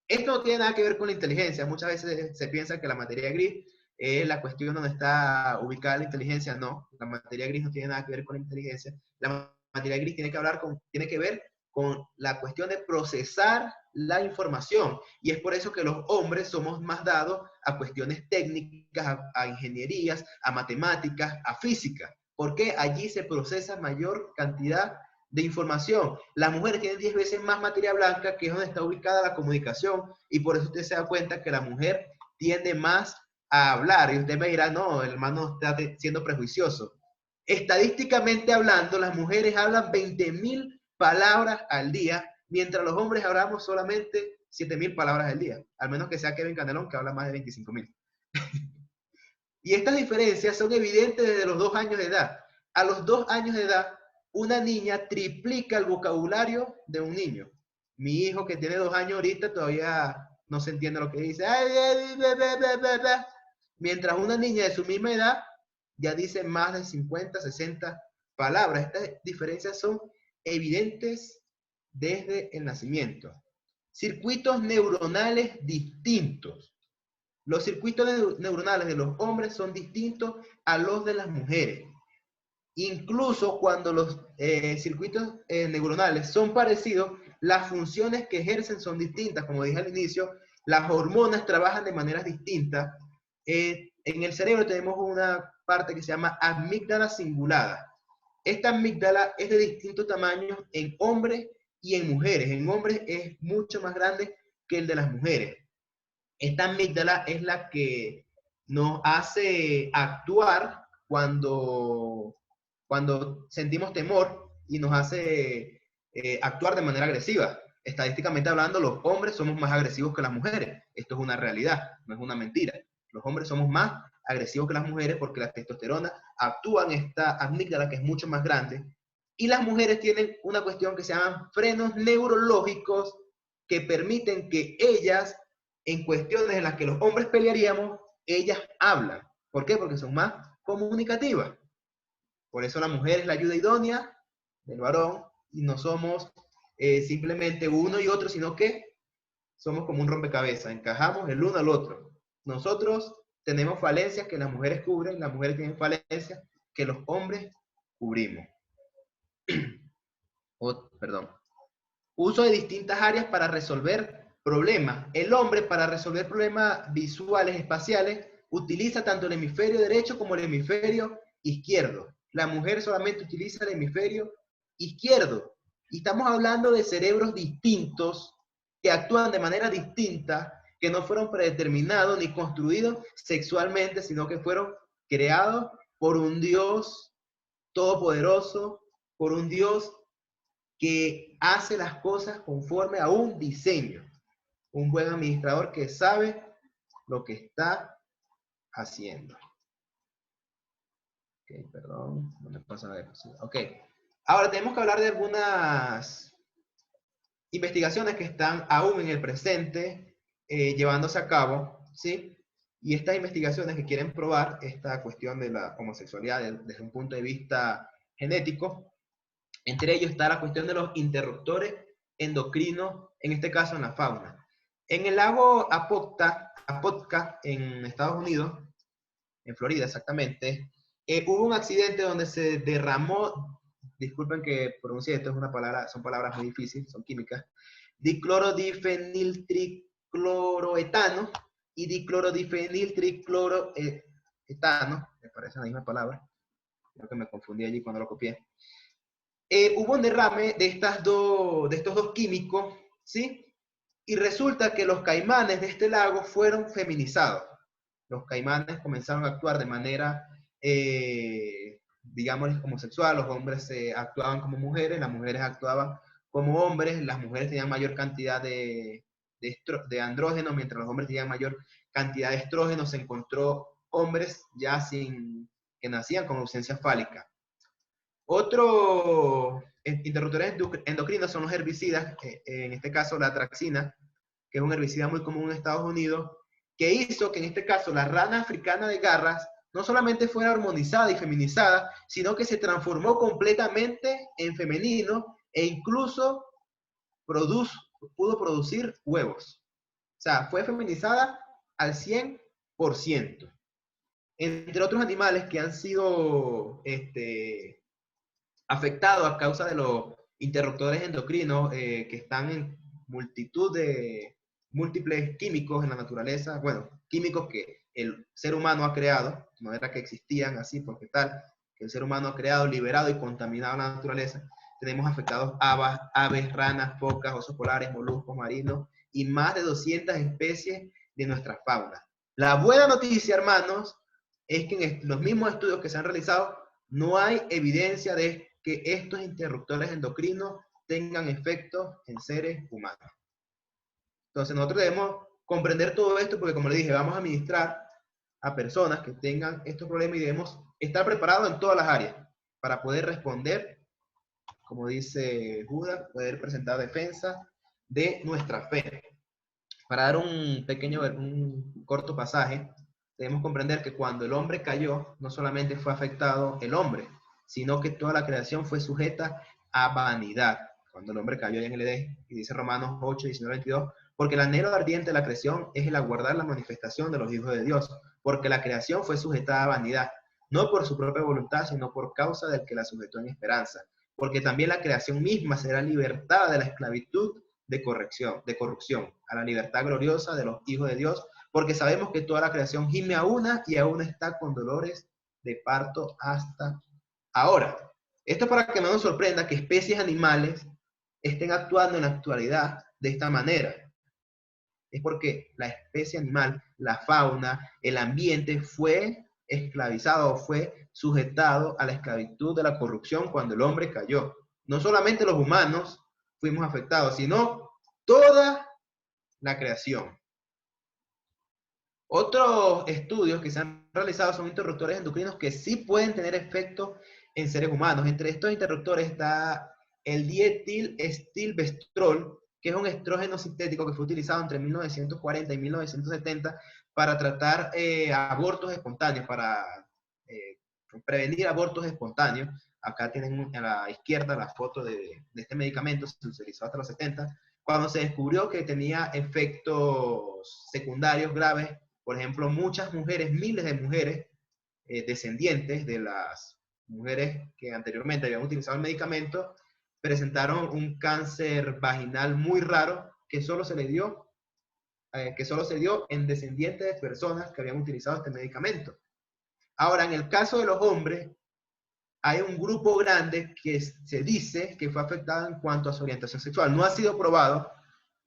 Esto no tiene nada que ver con la inteligencia. Muchas veces se piensa que la materia gris es la cuestión donde está ubicada la inteligencia. No, la materia gris no tiene nada que ver con la inteligencia. La materia gris tiene que ver con la cuestión de procesar la información. Y es por eso que los hombres somos más dados a cuestiones técnicas, a ingenierías, a matemáticas, a física. Porque allí se procesa mayor cantidad de información. Las mujeres tienen 10 veces más materia blanca, que es donde está ubicada la comunicación, y por eso usted se da cuenta que la mujer tiende más a hablar. Y usted me dirá, no, el hermano está siendo prejuicioso. Estadísticamente hablando, las mujeres hablan 20.000 palabras al día, mientras los hombres hablamos solamente 7.000 palabras al día, al menos que sea Kevin Canelón, que habla más de 25.000. Y estas diferencias son evidentes desde los 2 años de edad. A los 2 años de edad, una niña triplica el vocabulario de un niño. Mi hijo, que tiene 2 años ahorita, todavía no se entiende lo que dice. Mientras una niña de su misma edad ya dice más de 50, 60 palabras. Estas diferencias son evidentes desde el nacimiento. Circuitos neuronales distintos. Los circuitos neuronales de los hombres son distintos a los de las mujeres. Incluso cuando los circuitos neuronales son parecidos, las funciones que ejercen son distintas. Como dije al inicio, las hormonas trabajan de maneras distintas. En el cerebro tenemos una parte que se llama amígdala cingulada. Esta amígdala es de distintos tamaños en hombres y en mujeres. En hombres es mucho más grande que el de las mujeres. Esta amígdala es la que nos hace actuar cuando sentimos temor y nos hace actuar de manera agresiva. Estadísticamente hablando, los hombres somos más agresivos que las mujeres. Esto es una realidad, no es una mentira. Los hombres somos más agresivos que las mujeres porque la testosterona actúa en esta amígdala, que es mucho más grande. Y las mujeres tienen una cuestión que se llaman frenos neurológicos, que permiten que ellas, en cuestiones en las que los hombres pelearíamos, ellas hablan. ¿Por qué? Porque son más comunicativas. Por eso la mujer es la ayuda idónea del varón y no somos simplemente uno y otro, sino que somos como un rompecabezas, encajamos el uno al otro. Nosotros tenemos falencias que las mujeres cubren, las mujeres tienen falencias que los hombres cubrimos. Perdón. Uso de distintas áreas para resolver problemas. El hombre, para resolver problemas visuales, espaciales, utiliza tanto el hemisferio derecho como el hemisferio izquierdo. La mujer solamente utiliza el hemisferio izquierdo. Y estamos hablando de cerebros distintos que actúan de manera distinta, que no fueron predeterminados ni construidos sexualmente, sino que fueron creados por un Dios todopoderoso, por un Dios que hace las cosas conforme a un diseño. Un buen administrador que sabe lo que está haciendo. Ok, perdón, no me pasa nada de posible. Ok, ahora tenemos que hablar de algunas investigaciones que están aún en el presente llevándose a cabo, ¿sí? Y estas investigaciones que quieren probar esta cuestión de la homosexualidad desde un punto de vista genético. Entre ellos está la cuestión de los interruptores endocrinos, en este caso en la fauna. En el lago Apopka, en Estados Unidos, en Florida exactamente, hubo un accidente donde se derramó, disculpen que pronuncie esto, son palabras muy difíciles, son químicas, diclorodifeniltricloroetano y diclorodifeniltricloroetano, me parece la misma palabra, creo que me confundí allí cuando lo copié. Hubo un derrame de estos dos químicos, ¿sí? Y resulta que los caimanes de este lago fueron feminizados. Los caimanes comenzaron a actuar de manera, digamos, homosexual. Los hombres actuaban como mujeres, las mujeres actuaban como hombres. Las mujeres tenían mayor cantidad de andrógenos, mientras los hombres tenían mayor cantidad de estrógenos. Se encontró hombres ya que nacían con ausencia fálica. Otros interruptores endocrinos son los herbicidas, en este caso la atraxina, que es un herbicida muy común en Estados Unidos, que hizo que en este caso la rana africana de garras no solamente fuera hormonizada y feminizada, sino que se transformó completamente en femenino e incluso pudo producir huevos. O sea, fue feminizada al 100%. Entre otros animales que han sido afectados a causa de los interruptores endocrinos que están en multitud de múltiples químicos en la naturaleza, bueno, químicos que el ser humano ha creado, no era que existían así porque tal, que el ser humano ha creado, liberado y contaminado la naturaleza. Tenemos afectados aves, ranas, focas, osos polares, moluscos marinos y más de 200 especies de nuestra fauna. La buena noticia, hermanos, es que en los mismos estudios que se han realizado no hay evidencia de que estos interruptores endocrinos tengan efectos en seres humanos. Entonces nosotros debemos comprender todo esto porque, como le dije, vamos a administrar a personas que tengan estos problemas y debemos estar preparados en todas las áreas para poder responder, como dice Judas, poder presentar defensa de nuestra fe. Para dar un corto pasaje, debemos comprender que cuando el hombre cayó, no solamente fue afectado el hombre, sino que toda la creación fue sujeta a vanidad. Cuando el hombre cayó en el Edén, y dice Romanos 8, 19, 22, porque el anhelo ardiente de la creación es el aguardar la manifestación de los hijos de Dios, porque la creación fue sujetada a vanidad, no por su propia voluntad, sino por causa del que la sujetó en esperanza, porque también la creación misma será libertada de la esclavitud de corrupción, a la libertad gloriosa de los hijos de Dios, porque sabemos que toda la creación gime a una y aún está con dolores de parto hasta ahora. Esto para que no nos sorprenda que especies animales estén actuando en la actualidad de esta manera. Es porque la especie animal, la fauna, el ambiente fue esclavizado, fue sujetado a la esclavitud de la corrupción cuando el hombre cayó. No solamente los humanos fuimos afectados, sino toda la creación. Otros estudios que se han realizado son interruptores endocrinos que sí pueden tener efectos en seres humanos. Entre estos interruptores está el dietilestilbestrol, que es un estrógeno sintético que fue utilizado entre 1940 y 1970 para tratar abortos espontáneos, para prevenir abortos espontáneos. Acá tienen a la izquierda la foto de este medicamento, se utilizó hasta los 70, cuando se descubrió que tenía efectos secundarios graves. Por ejemplo, muchas mujeres, miles de mujeres descendientes de las mujeres que anteriormente habían utilizado el medicamento, presentaron un cáncer vaginal muy raro que solo se dio en descendientes de personas que habían utilizado este medicamento. Ahora, en el caso de los hombres, hay un grupo grande que se dice que fue afectado en cuanto a su orientación sexual. No ha sido probado,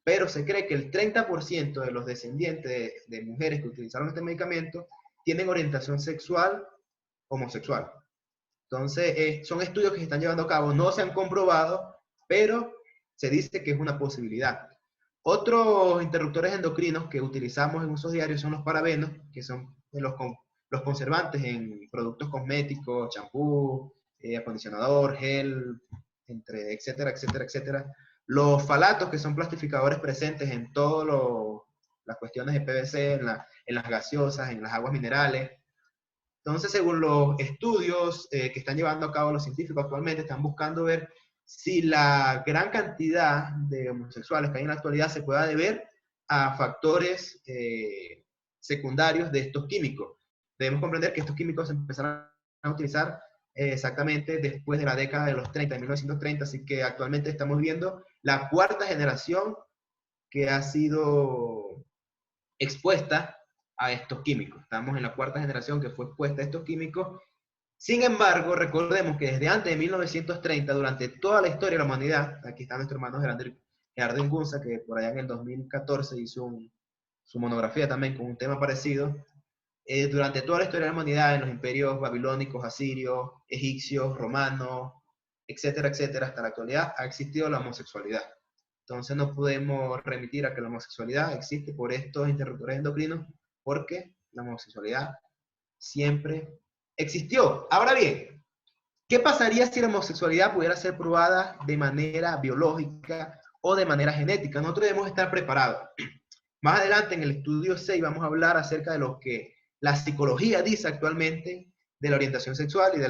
pero se cree que el 30% de los descendientes de mujeres que utilizaron este medicamento tienen orientación sexual homosexual. Entonces, son estudios que se están llevando a cabo, no se han comprobado, pero se dice que es una posibilidad. Otros interruptores endocrinos que utilizamos en usos diarios son los parabenos, que son los conservantes en productos cosméticos, champú, acondicionador, gel, etcétera, etcétera, etcétera. Los falatos, que son plastificadores presentes en todas las cuestiones de PVC, en las gaseosas, en las aguas minerales. Entonces, según los estudios que están llevando a cabo los científicos actualmente, están buscando ver si la gran cantidad de homosexuales que hay en la actualidad se pueda deber a factores secundarios de estos químicos. Debemos comprender que estos químicos se empezaron a utilizar exactamente después de la década de los 30, de 1930, así que actualmente estamos viendo la cuarta generación que ha sido expuesta a estos químicos. Estamos en la cuarta generación que fue expuesta a estos químicos. Sin embargo, recordemos que desde antes de 1930, durante toda la historia de la humanidad, aquí está nuestro hermano Gerander Gerardo Ingunza, que por allá en el 2014 hizo su monografía también con un tema parecido. Durante toda la historia de la humanidad, en los imperios babilónicos, asirios, egipcios, romanos, etcétera, etcétera, hasta la actualidad, ha existido la homosexualidad. Entonces no podemos remitir a que la homosexualidad existe por estos interruptores endocrinos, porque la homosexualidad siempre existió. Ahora bien, ¿qué pasaría si la homosexualidad pudiera ser probada de manera biológica o de manera genética? Nosotros debemos estar preparados. Más adelante en el estudio 6 vamos a hablar acerca de lo que la psicología dice actualmente de la orientación sexual y de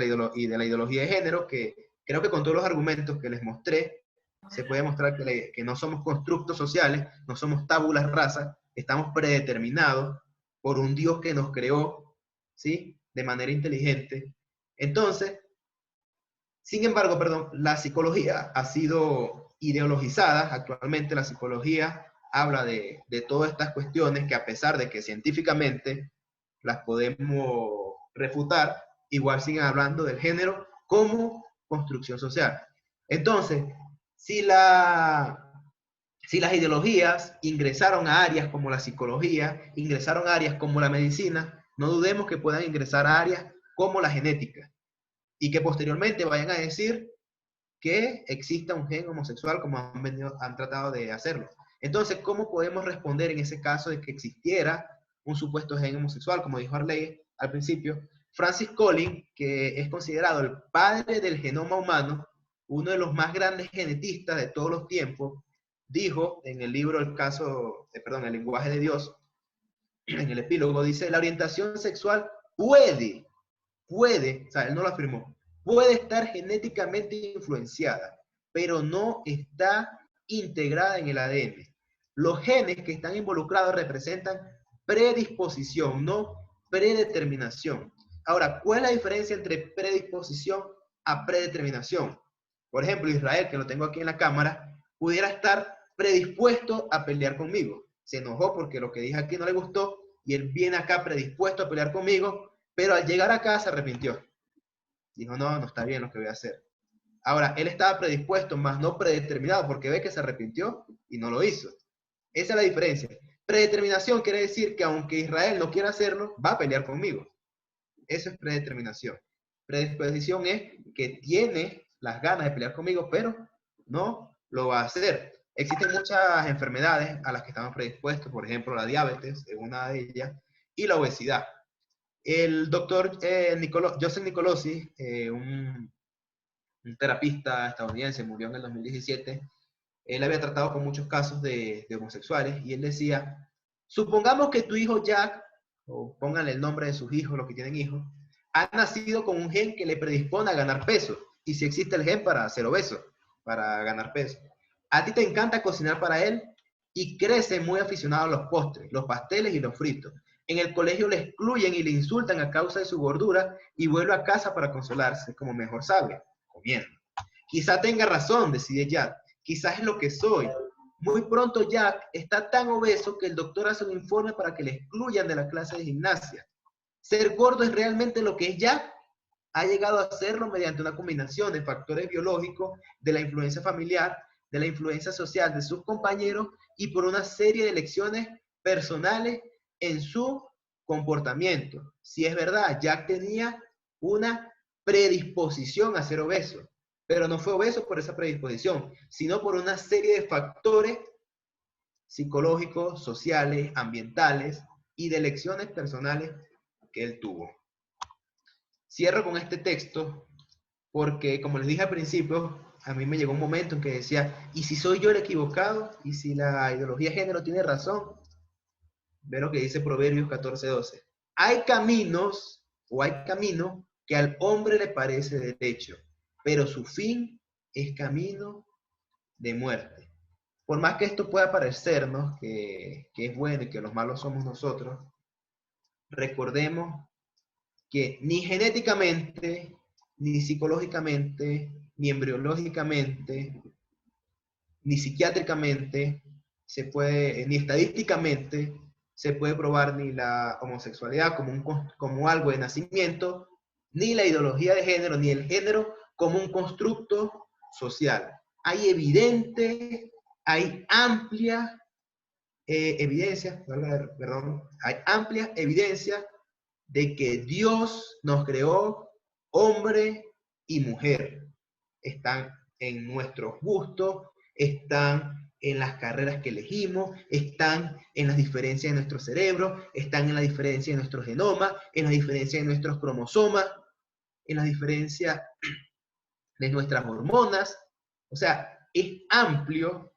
la ideología de género, que creo que con todos los argumentos que les mostré, se puede mostrar que no somos constructos sociales, no somos tábulas rasas, estamos predeterminados por un Dios que nos creó, ¿sí? De manera inteligente. Entonces, sin embargo, perdón, la psicología ha sido ideologizada. Actualmente la psicología habla de todas estas cuestiones que, a pesar de que científicamente las podemos refutar, igual siguen hablando del género como construcción social. Entonces, si las ideologías ingresaron a áreas como la psicología, ingresaron a áreas como la medicina, no dudemos que puedan ingresar a áreas como la genética, y que posteriormente vayan a decir que exista un gen homosexual, como han tratado de hacerlo. Entonces, ¿cómo podemos responder en ese caso de que existiera un supuesto gen homosexual? Como dijo Arley al principio, Francis Collins, que es considerado el padre del genoma humano, uno de los más grandes genetistas de todos los tiempos, dijo en el libro El lenguaje de Dios, en el epílogo, dice: la orientación sexual puede, o sea, él no lo afirmó, puede estar genéticamente influenciada, pero no está integrada en el ADN. Los genes que están involucrados representan predisposición, no predeterminación. Ahora, ¿cuál es la diferencia entre predisposición a predeterminación? Por ejemplo, Israel, que lo tengo aquí en la cámara, pudiera estar predispuesto a pelear conmigo. Se enojó porque lo que dije aquí no le gustó y él viene acá predispuesto a pelear conmigo, pero al llegar acá se arrepintió. Dijo: no, no está bien lo que voy a hacer. Ahora, él estaba predispuesto, más no predeterminado, porque ve que se arrepintió y no lo hizo. Esa es la diferencia. Predeterminación quiere decir que aunque Israel no quiera hacerlo, va a pelear conmigo. Eso es predeterminación. Predisposición es que tiene las ganas de pelear conmigo, pero no lo va a hacer. Existen muchas enfermedades a las que estamos predispuestos, por ejemplo, la diabetes es una de ellas, y la obesidad. El doctor Joseph Nicolosi, un terapista estadounidense, murió en el 2017, él había tratado con muchos casos de homosexuales, y él decía: supongamos que tu hijo Jack, o pónganle el nombre de sus hijos, los que tienen hijos, ha nacido con un gen que le predispone a ganar peso, y si existe el gen para ser obeso, para ganar peso. A ti te encanta cocinar para él, y crece muy aficionado a los postres, los pasteles y los fritos. En el colegio le excluyen y le insultan a causa de su gordura, y vuelve a casa para consolarse como mejor sabe, comiendo. Quizá tenga razón, decide Jack. Quizás es lo que soy. Muy pronto Jack está tan obeso que el doctor hace un informe para que le excluyan de la clase de gimnasia. ¿Ser gordo es realmente lo que es Jack? Ha llegado a hacerlo mediante una combinación de factores biológicos, de la influencia familiar, de la influencia social de sus compañeros y por una serie de elecciones personales en su comportamiento. Si es verdad, Jack tenía una predisposición a ser obeso, pero no fue obeso por esa predisposición, sino por una serie de factores psicológicos, sociales, ambientales y de elecciones personales que él tuvo. Cierro con este texto porque, como les dije al principio, a mí me llegó un momento en que decía: ¿y si soy yo el equivocado? ¿Y si la ideología de género tiene razón? Ve lo que dice Proverbios 14:12. Hay caminos, o hay camino, que al hombre le parece derecho, pero su fin es camino de muerte. Por más que esto pueda parecernos que es bueno y que los malos somos nosotros, recordemos que ni genéticamente, ni psicológicamente, ni embriológicamente, ni psiquiátricamente, ni estadísticamente, se puede probar ni la homosexualidad como algo de nacimiento, ni la ideología de género, ni el género como un constructo social. Hay evidentes hay amplia hay amplia evidencia de que Dios nos creó hombre y mujer. Están en nuestros gustos, están en las carreras que elegimos, están en las diferencias de nuestro cerebro, están en la diferencia de nuestro genoma, en la diferencia de nuestros cromosomas, en la diferencia de nuestras hormonas. O sea, es amplio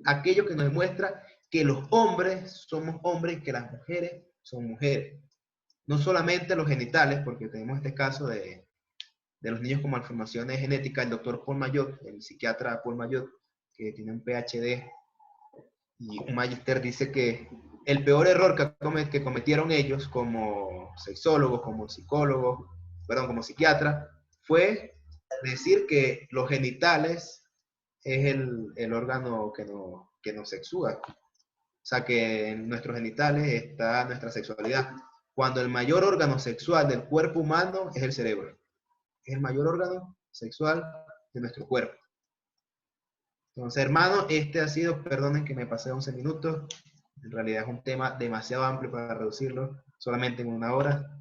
aquello que nos demuestra que los hombres somos hombres y que las mujeres son mujeres. No solamente los genitales, porque tenemos este caso de los niños con malformaciones genéticas, el doctor Paul Mayot, el psiquiatra Paul Mayot, que tiene un PhD y un magíster, dice que el peor error que cometieron ellos como sexólogos, como psicólogos, perdón, como psiquiatras, fue decir que los genitales es el órgano que nos sexúa. O sea, que en nuestros genitales está nuestra sexualidad. Cuando el mayor órgano sexual del cuerpo humano es el cerebro. Es el mayor órgano sexual de nuestro cuerpo. Entonces, hermano, este ha sido, perdonen que me pasé 11 minutos, en realidad es un tema demasiado amplio para reducirlo solamente en una hora.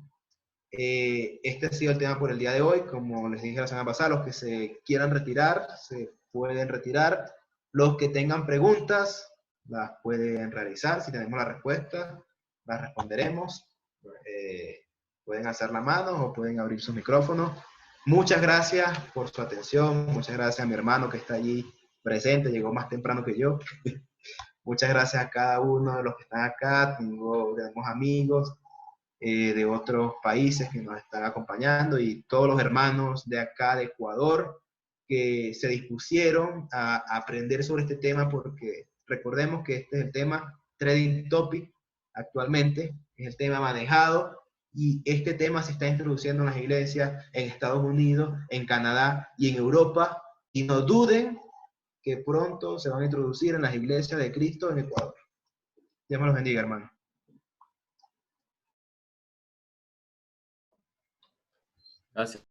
Este ha sido el tema por el día de hoy. Como les dije la semana pasada, los que se quieran retirar, se pueden retirar. Los que tengan preguntas, las pueden realizar. Si tenemos la respuesta, las responderemos. Pueden alzar la mano o pueden abrir sus micrófonos. Muchas gracias por su atención. Muchas gracias a mi hermano que está allí presente, llegó más temprano que yo. Muchas gracias a cada uno de los que están acá. Tenemos amigos de otros países que nos están acompañando y todos los hermanos de acá de Ecuador que se dispusieron a aprender sobre este tema, porque recordemos que este es el tema trending topic actualmente, es el tema manejado, y este tema se está introduciendo en las iglesias en Estados Unidos, en Canadá y en Europa, y no duden que pronto se van a introducir en las iglesias de Cristo en Ecuador. Dios me los bendiga, hermano. Gracias.